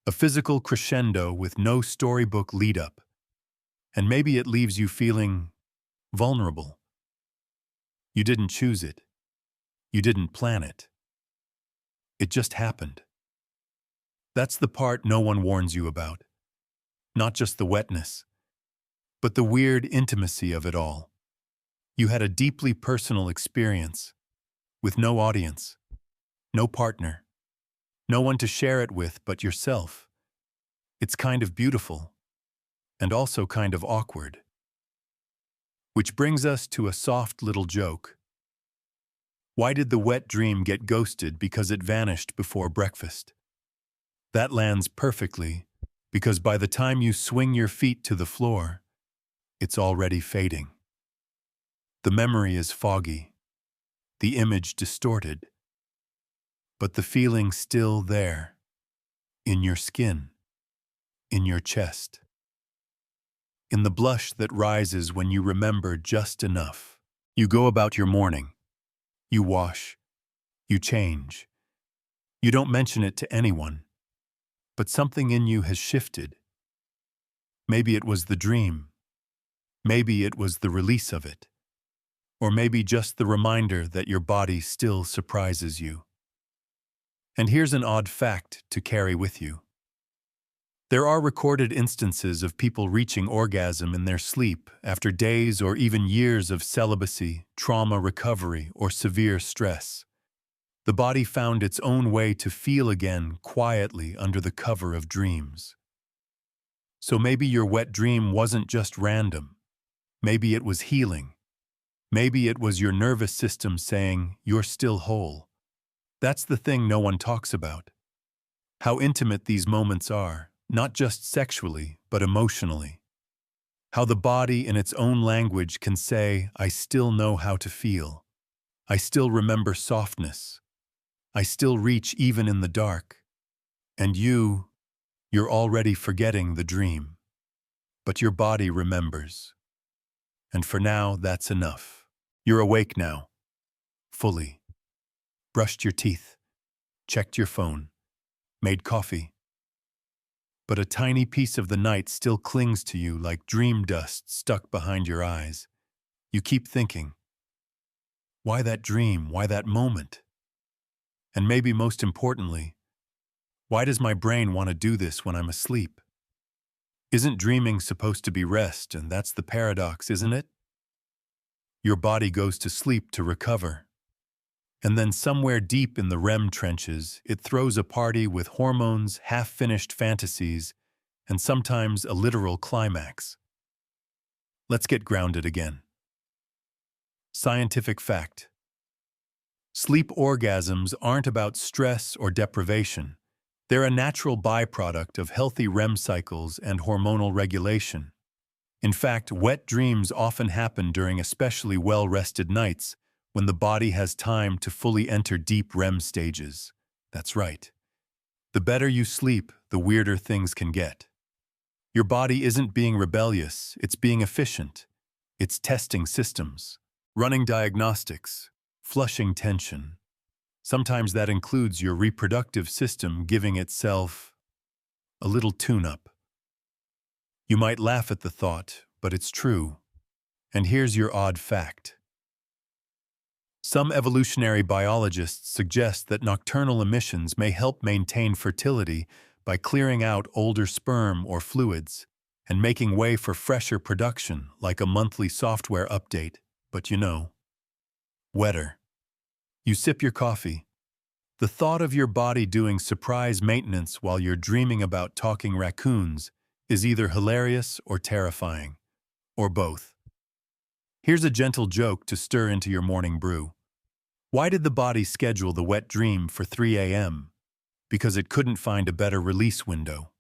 a physical crescendo with no storybook lead-up, and maybe it leaves you feeling vulnerable. You didn't choose it. You didn't plan it. It just happened. That's the part no one warns you about. Not just the wetness, but the weird intimacy of it all. You had a deeply personal experience, with no audience, no partner, no one to share it with but yourself. It's kind of beautiful, and also kind of awkward. Which brings us to a soft little joke. Why did the wet dream get ghosted? Because it vanished before breakfast. That lands perfectly, because by the time you swing your feet to the floor, it's already fading. The memory is foggy, the image distorted, but the feeling still there, in your skin, in your chest. In the blush that rises when you remember just enough. You go about your morning. You wash. You change. You don't mention it to anyone. But something in you has shifted. Maybe it was the dream. Maybe it was the release of it. Or maybe just the reminder that your body still surprises you. And here's an odd fact to carry with you. There are recorded instances of people reaching orgasm in their sleep after days or even years of celibacy, trauma recovery, or severe stress. The body found its own way to feel again quietly under the cover of dreams. So maybe your wet dream wasn't just random. Maybe it was healing. Maybe it was your nervous system saying, "You're still whole." That's the thing no one talks about. How intimate these moments are. Not just sexually, but emotionally. How the body in its own language can say, "I still know how to feel. I still remember softness. I still reach even in the dark. And you're already forgetting the dream. But your body remembers. And for now, that's enough. You're awake now, fully. Brushed your teeth, checked your phone, made coffee. But a tiny piece of the night still clings to you like dream dust stuck behind your eyes. You keep thinking, why that dream? Why that moment? And maybe most importantly, why does my brain want to do this when I'm asleep? Isn't dreaming supposed to be rest, and that's the paradox, isn't it? Your body goes to sleep to recover. And then somewhere deep in the REM trenches, it throws a party with hormones, half-finished fantasies, and sometimes a literal climax. Let's get grounded again. Scientific fact. Sleep orgasms aren't about stress or deprivation. They're a natural byproduct of healthy REM cycles and hormonal regulation. In fact, wet dreams often happen during especially well-rested nights when the body has time to fully enter deep REM stages. That's right. The better you sleep, the weirder things can get. Your body isn't being rebellious, it's being efficient. It's testing systems, running diagnostics, flushing tension. Sometimes that includes your reproductive system giving itself a little tune-up. You might laugh at the thought, but it's true. And here's your odd fact. Some evolutionary biologists suggest that nocturnal emissions may help maintain fertility by clearing out older sperm or fluids and making way for fresher production like a monthly software update, but wetter. You sip your coffee. The thought of your body doing surprise maintenance while you're dreaming about talking raccoons is either hilarious or terrifying, or both. Here's a gentle joke to stir into your morning brew. Why did the body schedule the wet dream for 3 a.m.? Because it couldn't find a better release window.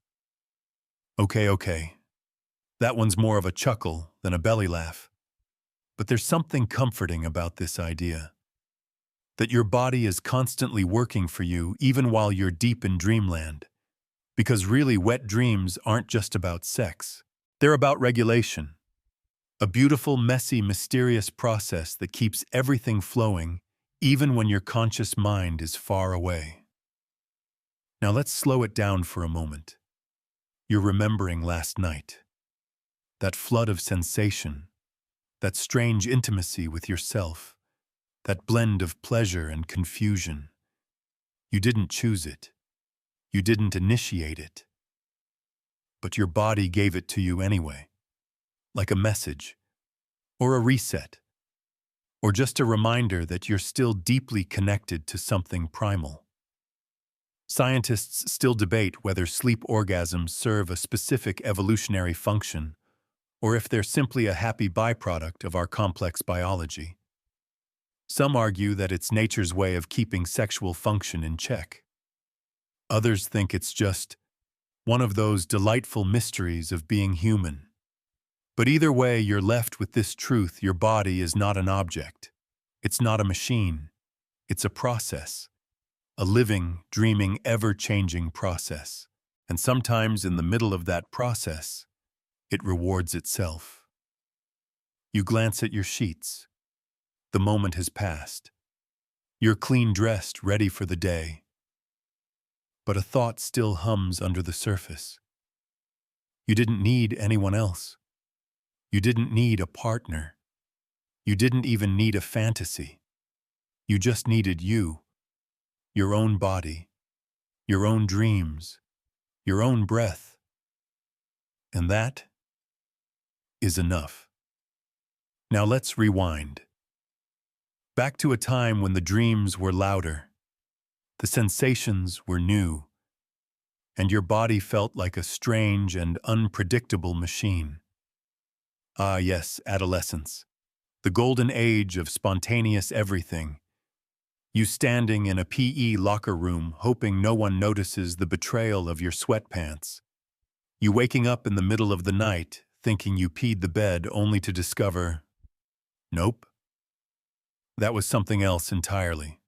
Okay. That one's more of a chuckle than a belly laugh. But there's something comforting about this idea. That your body is constantly working for you even while you're deep in dreamland. Because really, wet dreams aren't just about sex. They're about regulation. A beautiful, messy, mysterious process that keeps everything flowing even when your conscious mind is far away. Now let's slow it down for a moment. You're remembering last night. That flood of sensation. That strange intimacy with yourself. That blend of pleasure and confusion. You didn't choose it. You didn't initiate it. But your body gave it to you anyway. Like a message. Or a reset. Or just a reminder that you're still deeply connected to something primal. Scientists still debate whether sleep orgasms serve a specific evolutionary function, or if they're simply a happy byproduct of our complex biology. Some argue that it's nature's way of keeping sexual function in check. Others think it's just one of those delightful mysteries of being human. But either way, you're left with this truth: your body is not an object. It's not a machine. It's a process. A living, dreaming, ever-changing process. And sometimes in the middle of that process, it rewards itself. You glance at your sheets. The moment has passed. You're clean-dressed, ready for the day. But a thought still hums under the surface. You didn't need anyone else. You didn't need a partner. You didn't even need a fantasy. You just needed you. Your own body, your own dreams, your own breath. And that is enough. Now let's rewind. Back to a time when the dreams were louder, the sensations were new, and your body felt like a strange and unpredictable machine. Ah yes, adolescence, the golden age of spontaneous everything. You standing in a PE locker room hoping no one notices the betrayal of your sweatpants. You waking up in the middle of the night thinking you peed the bed only to discover, nope, that was something else entirely.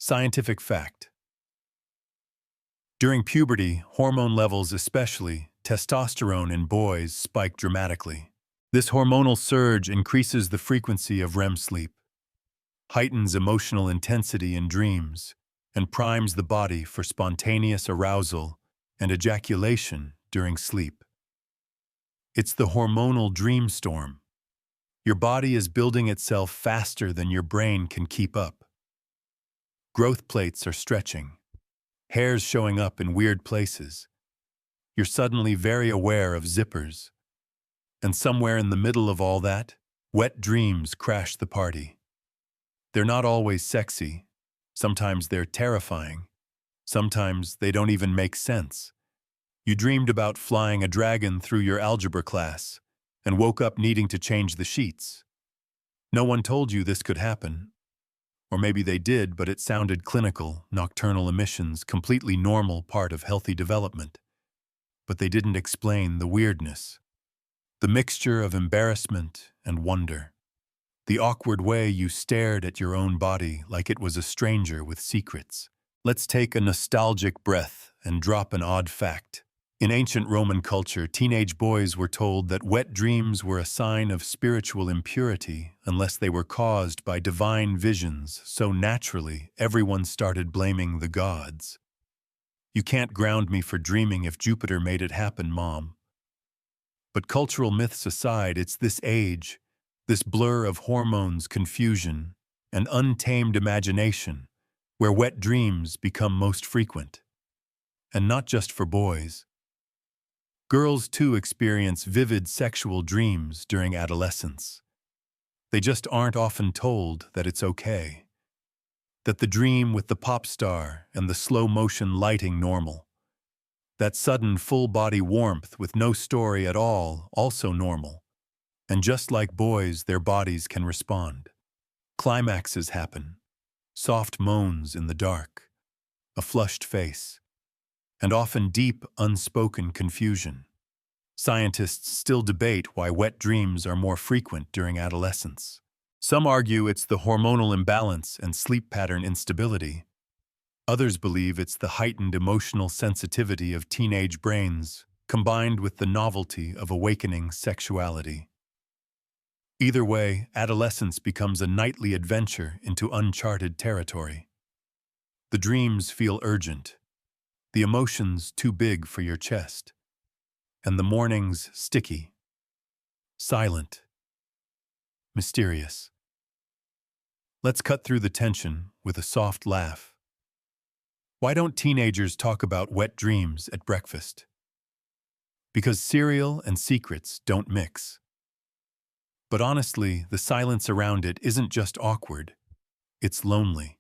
Scientific fact. During puberty, hormone levels, especially testosterone in boys, spike dramatically. This hormonal surge increases the frequency of REM sleep, heightens emotional intensity in dreams, and primes the body for spontaneous arousal and ejaculation during sleep. It's the hormonal dream storm. Your body is building itself faster than your brain can keep up. Growth plates are stretching, hairs showing up in weird places. You're suddenly very aware of zippers. And somewhere in the middle of all that, wet dreams crash the party. They're not always sexy. Sometimes they're terrifying. Sometimes they don't even make sense. You dreamed about flying a dragon through your algebra class and woke up needing to change the sheets. No one told you this could happen. Or maybe they did, but it sounded clinical, nocturnal emissions, completely normal part of healthy development. But they didn't explain the weirdness. The mixture of embarrassment and wonder. The awkward way you stared at your own body like it was a stranger with secrets. Let's take a nostalgic breath and drop an odd fact. In ancient Roman culture, teenage boys were told that wet dreams were a sign of spiritual impurity unless they were caused by divine visions, so naturally, everyone started blaming the gods. "You can't ground me for dreaming if Jupiter made it happen, Mom." But cultural myths aside, it's this age, this blur of hormones, confusion, and untamed imagination, where wet dreams become most frequent. And not just for boys. Girls, too, experience vivid sexual dreams during adolescence. They just aren't often told that it's okay. That the dream with the pop star and the slow-motion lighting normal. That sudden full-body warmth with no story at all, also normal. And just like boys, their bodies can respond. Climaxes happen. Soft moans in the dark. A flushed face. And often deep, unspoken confusion. Scientists still debate why wet dreams are more frequent during adolescence. Some argue it's the hormonal imbalance and sleep pattern instability. Others believe it's the heightened emotional sensitivity of teenage brains, combined with the novelty of awakening sexuality. Either way, adolescence becomes a nightly adventure into uncharted territory. The dreams feel urgent, the emotions too big for your chest, and the mornings sticky, silent, mysterious. Let's cut through the tension with a soft laugh. Why don't teenagers talk about wet dreams at breakfast? Because cereal and secrets don't mix. But honestly, the silence around it isn't just awkward, it's lonely.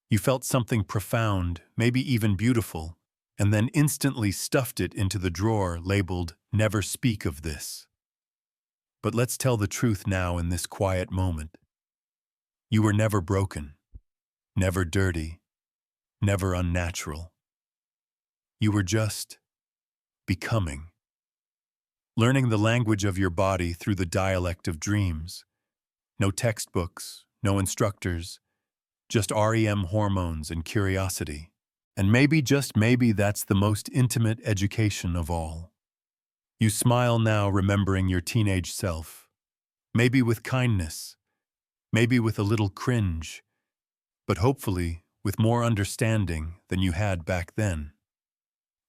You felt something profound, maybe even beautiful, and then instantly stuffed it into the drawer labeled, "Never speak of this." But let's tell the truth now in this quiet moment. You were never broken, never dirty, never unnatural. You were just becoming. Learning the language of your body through the dialect of dreams. No textbooks, no instructors, just REM hormones and curiosity. And maybe, just maybe, that's the most intimate education of all. You smile now remembering your teenage self. Maybe with kindness, maybe with a little cringe, but hopefully with more understanding than you had back then.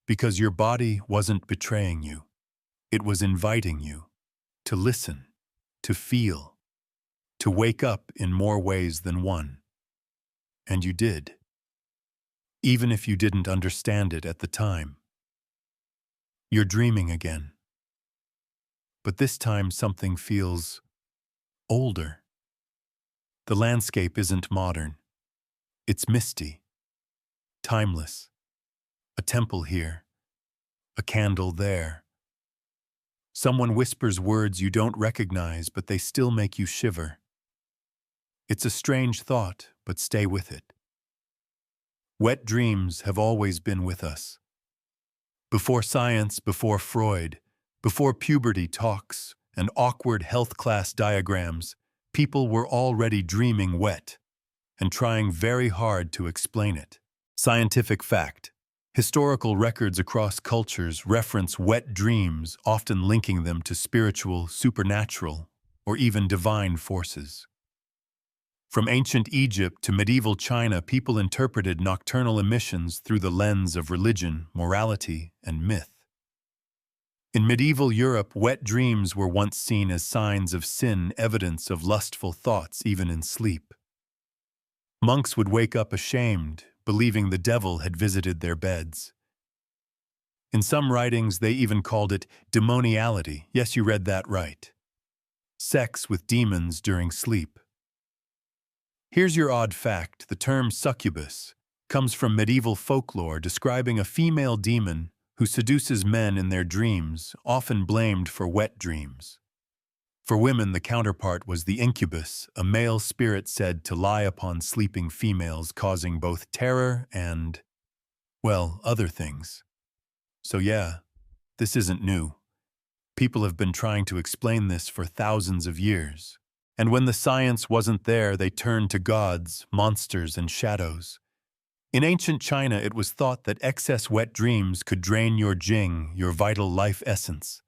Because your body wasn't betraying you. It was inviting you to listen, to feel, to wake up in more ways than one. And you did. Even if you didn't understand it at the time. You're dreaming again. But this time something feels older. The landscape isn't modern. It's misty, timeless. A temple here, a candle there. Someone whispers words you don't recognize, but they still make you shiver. It's a strange thought, but stay with it. Wet dreams have always been with us. Before science, before Freud, before puberty talks and awkward health class diagrams, people were already dreaming wet. and trying very hard to explain it. Scientific fact. Historical records across cultures reference wet dreams, often linking them to spiritual, supernatural, or even divine forces. From ancient Egypt to medieval China, people interpreted nocturnal emissions through the lens of religion, morality, and myth. In medieval Europe, wet dreams were once seen as signs of sin, evidence of lustful thoughts even in sleep. Monks would wake up ashamed, believing the devil had visited their beds. In some writings, they even called it demoniality. Yes, you read that right. Sex with demons during sleep. Here's your odd fact. The term succubus comes from medieval folklore describing a female demon who seduces men in their dreams, often blamed for wet dreams. For women, the counterpart was the incubus, a male spirit said to lie upon sleeping females, causing both terror and, well, other things. So yeah, this isn't new. People have been trying to explain this for thousands of years. And when the science wasn't there, they turned to gods, monsters, and shadows. In ancient China, it was thought that excess wet dreams could drain your jing, your vital life essence.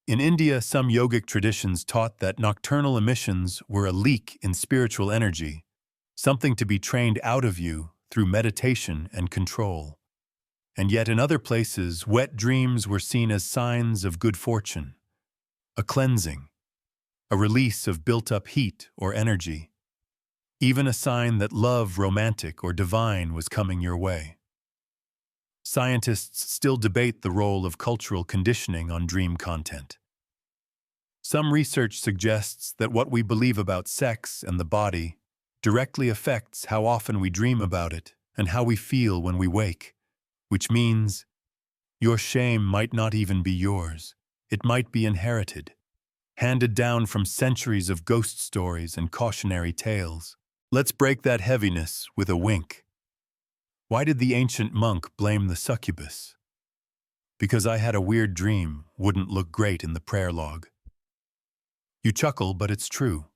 In India, some yogic traditions taught that nocturnal emissions were a leak in spiritual energy, something to be trained out of you through meditation and control. And yet in other places, wet dreams were seen as signs of good fortune, a cleansing, a release of built-up heat or energy, even a sign that love, romantic or divine, was coming your way. Scientists still debate the role of cultural conditioning on dream content. Some research suggests that what we believe about sex and the body directly affects how often we dream about it and how we feel when we wake, which means your shame might not even be yours. It might be inherited, handed down from centuries of ghost stories and cautionary tales. Let's break that heaviness with a wink. Why did the ancient monk blame the succubus? Because I had a weird dream wouldn't look great in the prayer log. You chuckle, but it's true.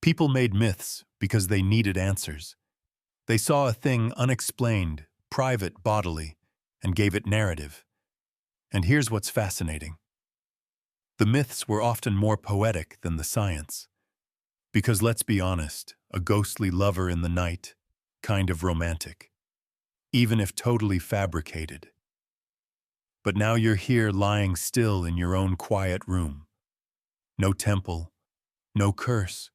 People made myths because they needed answers. They saw a thing unexplained, private bodily, and gave it narrative. And here's what's fascinating. The myths were often more poetic than the science. Because let's be honest, a ghostly lover in the night, kind of romantic, even if totally fabricated. But now you're here lying still in your own quiet room. No temple, no curse,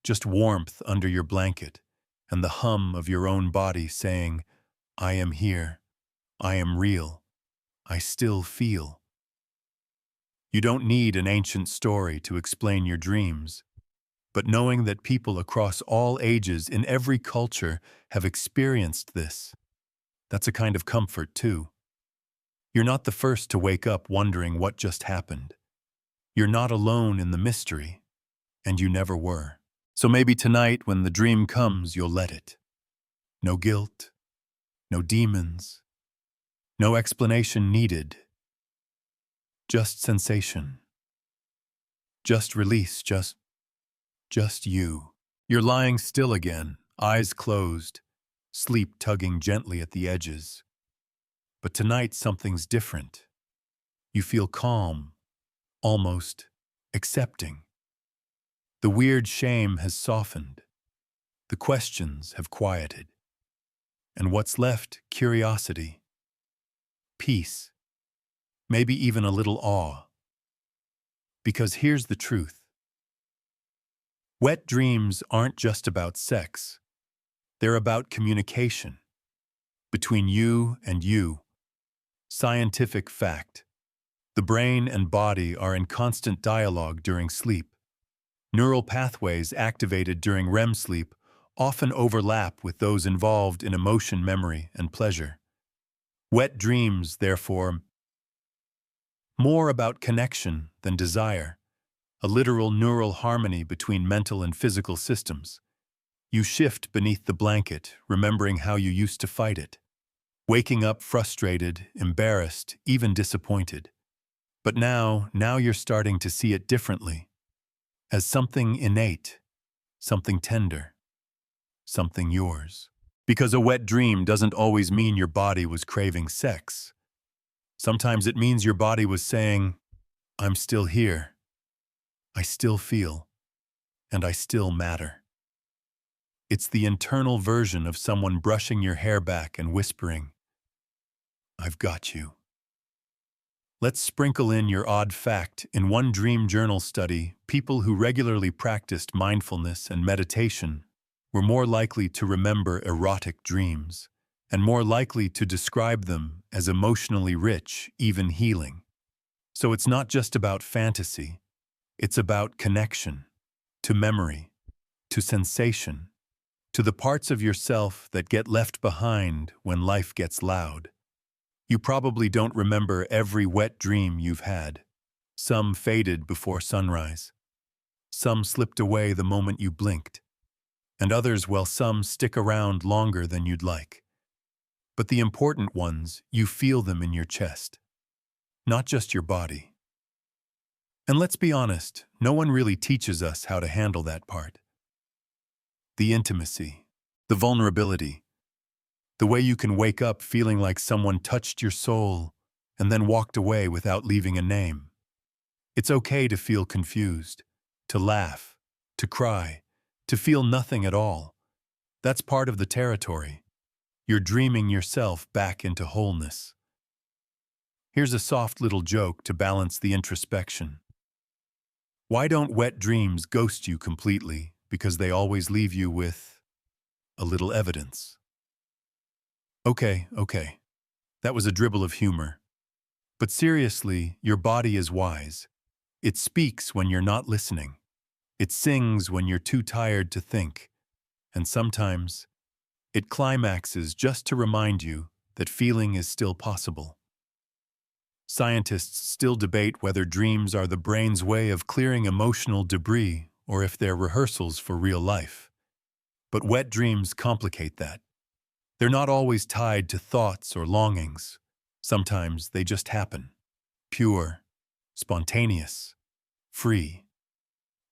just warmth under your blanket and the hum of your own body saying, I am here, I am real, I still feel. You don't need an ancient story to explain your dreams. But knowing that people across all ages in every culture have experienced this, that's a kind of comfort too. You're not the first to wake up wondering what just happened. You're not alone in the mystery, and you never were. So maybe tonight when the dream comes, you'll let it. No guilt, no demons, no explanation needed. Just sensation. Just release, just you. You're lying still again, eyes closed, sleep tugging gently at the edges. But tonight something's different. You feel calm, almost accepting. The weird shame has softened. The questions have quieted. And what's left? Curiosity, peace, maybe even a little awe. Because here's the truth. Wet dreams aren't just about sex. They're about communication. Between you and you. Scientific fact. The brain and body are in constant dialogue during sleep. Neural pathways activated during REM sleep often overlap with those involved in emotion, memory, and pleasure. Wet dreams, therefore, more about connection than desire. A literal neural harmony between mental and physical systems. You shift beneath the blanket, remembering how you used to fight it. Waking up frustrated, embarrassed, even disappointed. But now you're starting to see it differently. As something innate, something tender. something yours. Because a wet dream doesn't always mean your body was craving sex. Sometimes it means your body was saying, I'm still here, I still feel, and I still matter. It's the internal version of someone brushing your hair back and whispering, I've got you. Let's sprinkle in your odd fact. In one dream journal study, people who regularly practiced mindfulness and meditation were more likely to remember erotic dreams and more likely to describe them as emotionally rich, even healing. So it's not just about fantasy, it's about connection, to memory, to sensation, to the parts of yourself that get left behind when life gets loud. You probably don't remember every wet dream you've had. Some faded before sunrise. Some slipped away the moment you blinked. And others, well, some stick around longer than you'd like. But the important ones, you feel them in your chest, not just your body. And let's be honest, no one really teaches us how to handle that part. The intimacy, the vulnerability, the way you can wake up feeling like someone touched your soul and then walked away without leaving a name. It's okay to feel confused, to laugh, to cry, to feel nothing at all. That's part of the territory. You're dreaming yourself back into wholeness. Here's a soft little joke to balance the introspection. Why don't wet dreams ghost you completely? Because they always leave you with a little evidence. Okay. That was a dribble of humor. But seriously, your body is wise. It speaks when you're not listening. It sings when you're too tired to think. And sometimes, it climaxes just to remind you that feeling is still possible. Scientists still debate whether dreams are the brain's way of clearing emotional debris or if they're rehearsals for real life. But wet dreams complicate that. They're not always tied to thoughts or longings. Sometimes they just happen. Pure, spontaneous, free.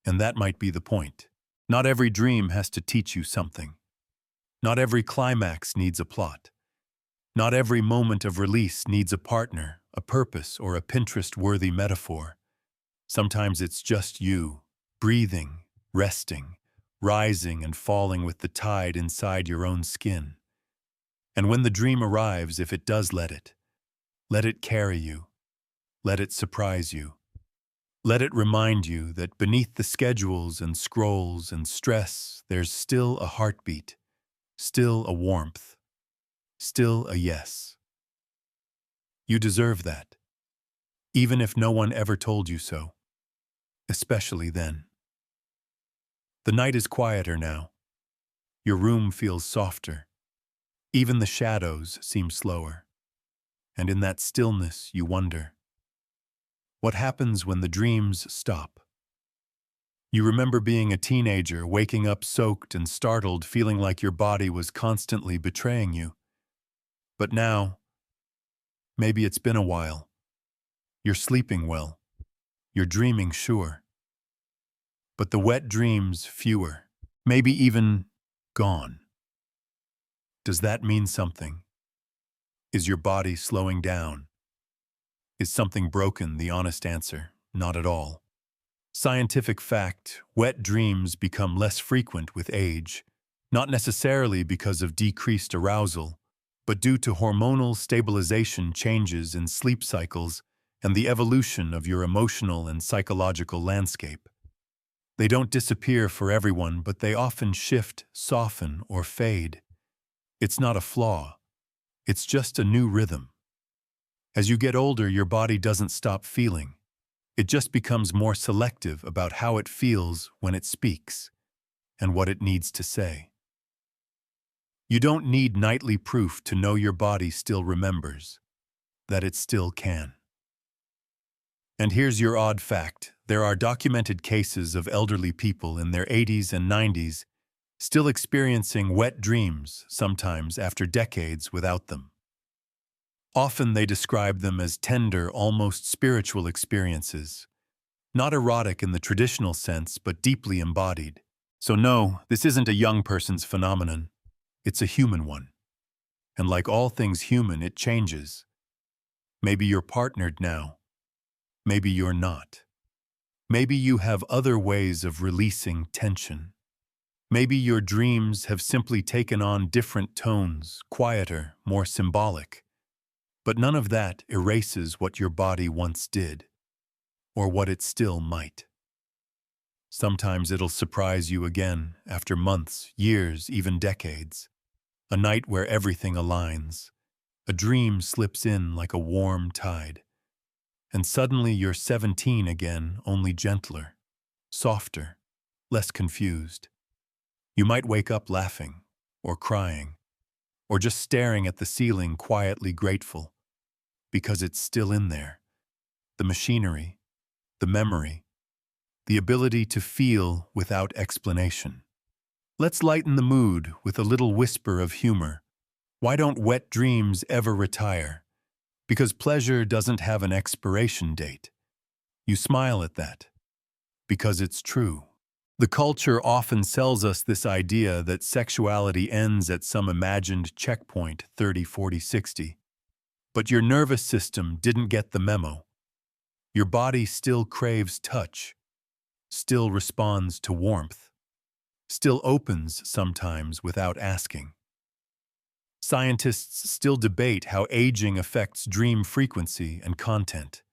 And that might be the point. Not every dream has to teach you something. Not every climax needs a plot. Not every moment of release needs a partner, a purpose, or a Pinterest-worthy metaphor. Sometimes it's just you, breathing, resting, rising and falling with the tide inside your own skin. And when the dream arrives, if it does, let it carry you. Let it surprise you. Let it remind you that beneath the schedules and scrolls and stress, there's still a heartbeat, still a warmth, still a yes. You deserve that, even if no one ever told you so, especially then. The night is quieter now. Your room feels softer. Even the shadows seem slower. And in that stillness, you wonder, what happens when the dreams stop? You remember being a teenager, waking up soaked and startled, feeling like your body was constantly betraying you. But now, maybe it's been a while. You're sleeping well. You're dreaming, sure. But the wet dreams, fewer, maybe even gone. Does that mean something? Is your body slowing down? Is something broken? The honest answer, not at all. Scientific fact, wet dreams become less frequent with age, not necessarily because of decreased arousal, but due to hormonal stabilization changes in sleep cycles and the evolution of your emotional and psychological landscape. They don't disappear for everyone, but they often shift, soften, or fade. It's not a flaw. It's just a new rhythm. As you get older, your body doesn't stop feeling. It just becomes more selective about how it feels when it speaks and what it needs to say. You don't need nightly proof to know your body still remembers, that it still can. And here's your odd fact. There are documented cases of elderly people in their 80s and 90s still experiencing wet dreams, sometimes after decades without them. Often they describe them as tender, almost spiritual experiences, not erotic in the traditional sense, but deeply embodied. So no, this isn't a young person's phenomenon. It's a human one. And like all things human, it changes. Maybe you're partnered now. Maybe you're not. Maybe you have other ways of releasing tension. Maybe your dreams have simply taken on different tones, quieter, more symbolic. But none of that erases what your body once did, or what it still might. Sometimes it'll surprise you again, after months, years, even decades. A night where everything aligns. A dream slips in like a warm tide. And suddenly you're 17 again, only gentler, softer, less confused. You might wake up laughing, or crying, or just staring at the ceiling quietly grateful, because it's still in there. The machinery, the memory, the ability to feel without explanation. Let's lighten the mood with a little whisper of humor. Why don't wet dreams ever retire? Because pleasure doesn't have an expiration date. You smile at that, because it's true. The culture often sells us this idea that sexuality ends at some imagined checkpoint 30, 40, 60. But your nervous system didn't get the memo. Your body still craves touch, still responds to warmth, still opens sometimes without asking. Scientists still debate how aging affects dream frequency and content.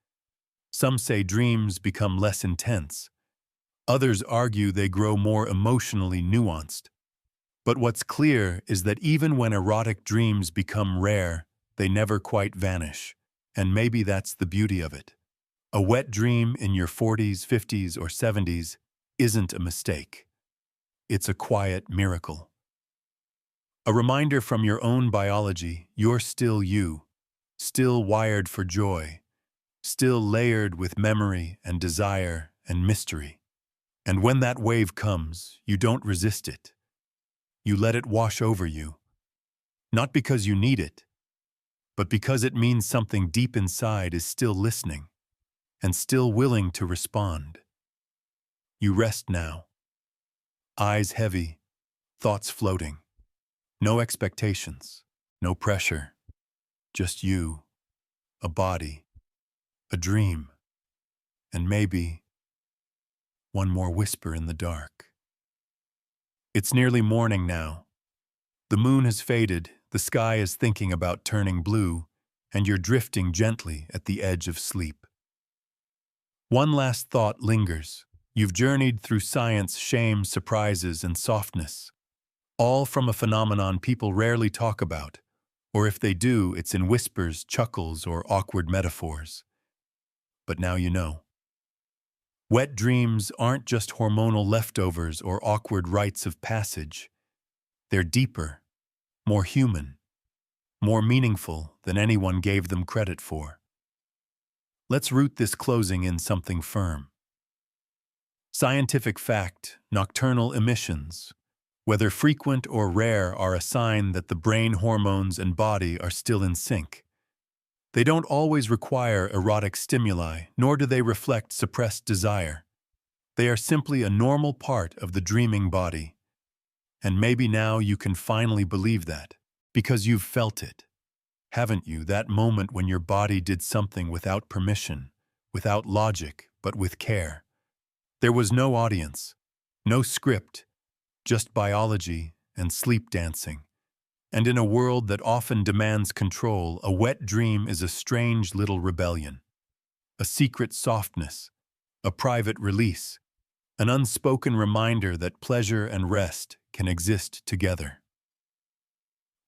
Some say dreams become less intense. Others argue they grow more emotionally nuanced. But what's clear is that even when erotic dreams become rare, they never quite vanish. And maybe that's the beauty of it. A wet dream in your 40s, 50s, or 70s isn't a mistake. It's a quiet miracle. A reminder from your own biology, you're still you, still wired for joy, still layered with memory and desire and mystery. And when that wave comes, you don't resist it. You let it wash over you. Not because you need it, but because it means something deep inside is still listening and still willing to respond. You rest now. Eyes heavy, thoughts floating. No expectations, no pressure. Just you, a body, a dream, and maybe one more whisper in the dark. It's nearly morning now. The moon has faded, the sky is thinking about turning blue, and you're drifting gently at the edge of sleep. One last thought lingers. You've journeyed through science, shame, surprises, and softness, all from a phenomenon people rarely talk about, or if they do, it's in whispers, chuckles, or awkward metaphors. But now you know. Wet dreams aren't just hormonal leftovers or awkward rites of passage. They're deeper, more human, more meaningful than anyone gave them credit for. Let's root this closing in something firm. Scientific fact, nocturnal emissions, whether frequent or rare, are a sign that the brain hormones and body are still in sync. They don't always require erotic stimuli, nor do they reflect suppressed desire. They are simply a normal part of the dreaming body. And maybe now you can finally believe that, because you've felt it. Haven't you, that moment when your body did something without permission, without logic, but with care? There was no audience, no script, just biology and sleep dancing. And in a world that often demands control, a wet dream is a strange little rebellion. A secret softness, a private release, an unspoken reminder that pleasure and rest can exist together.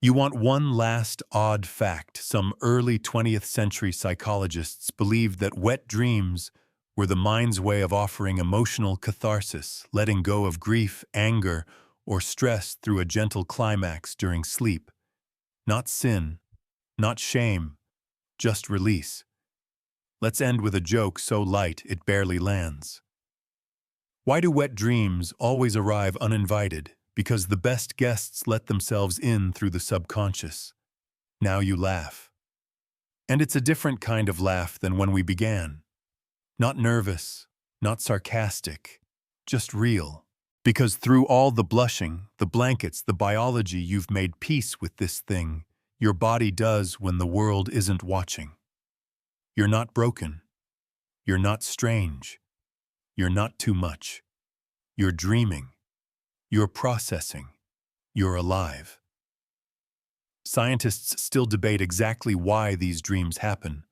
You want one last odd fact? Some early 20th century psychologists believed that wet dreams were the mind's way of offering emotional catharsis, letting go of grief, anger, or stress through a gentle climax during sleep. Not sin, not shame, just release. Let's end with a joke so light it barely lands. Why do wet dreams always arrive uninvited? Because the best guests let themselves in through the subconscious. Now you laugh. And it's a different kind of laugh than when we began. Not nervous, not sarcastic, just real. Because through all the blushing, the blankets, the biology, you've made peace with this thing your body does when the world isn't watching. You're not broken. You're not strange. You're not too much. You're dreaming. You're processing. You're alive. Scientists still debate exactly why these dreams happen,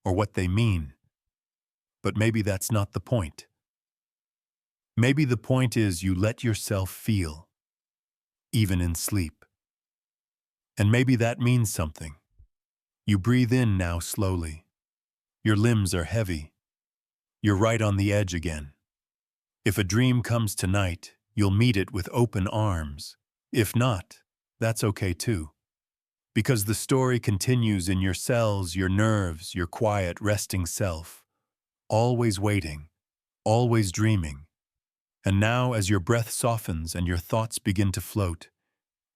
or what they mean. But maybe that's not the point. Maybe the point is you let yourself feel, even in sleep. And maybe that means something. You breathe in now slowly. Your limbs are heavy. You're right on the edge again. If a dream comes tonight, you'll meet it with open arms. If not, that's okay too. Because the story continues in your cells, your nerves, your quiet, resting self. Always waiting, always dreaming. And now, as your breath softens and your thoughts begin to float,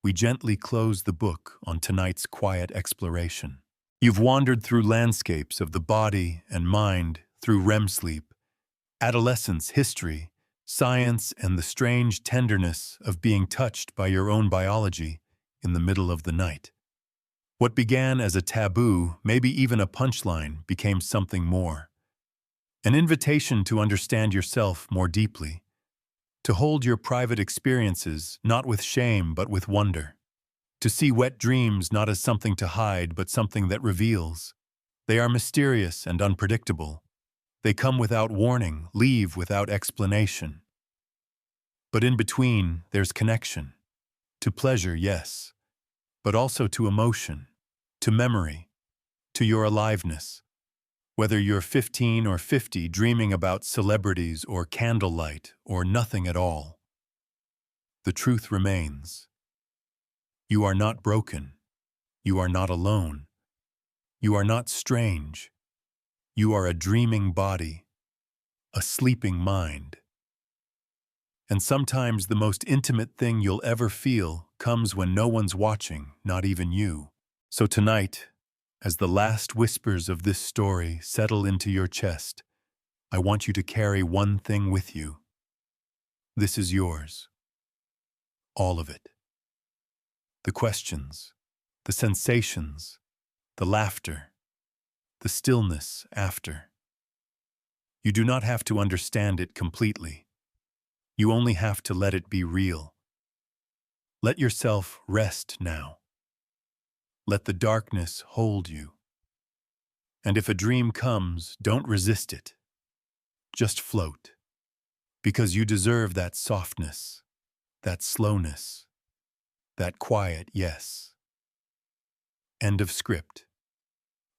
we gently close the book on tonight's quiet exploration. You've wandered through landscapes of the body and mind, through REM sleep, adolescence, history, science, and the strange tenderness of being touched by your own biology in the middle of the night. What began as a taboo, maybe even a punchline, became something more. An invitation to understand yourself more deeply, to hold your private experiences not with shame but with wonder, to see wet dreams not as something to hide but something that reveals. They are mysterious and unpredictable. They come without warning, leave without explanation. But in between, there's connection. To pleasure, yes, but also to emotion, to memory, to your aliveness. Whether you're 15 or 50 dreaming about celebrities or candlelight or nothing at all, the truth remains. You are not broken. You are not alone. You are not strange. You are a dreaming body, a sleeping mind. And sometimes the most intimate thing you'll ever feel comes when no one's watching, not even you. So tonight, as the last whispers of this story settle into your chest, I want you to carry one thing with you. This is yours. All of it. The questions, the sensations, the laughter, the stillness after. You do not have to understand it completely. You only have to let it be real. Let yourself rest now. Let the darkness hold you. And if a dream comes, don't resist it. Just float. Because you deserve that softness, that slowness, that quiet yes. End of script.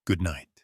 Good night.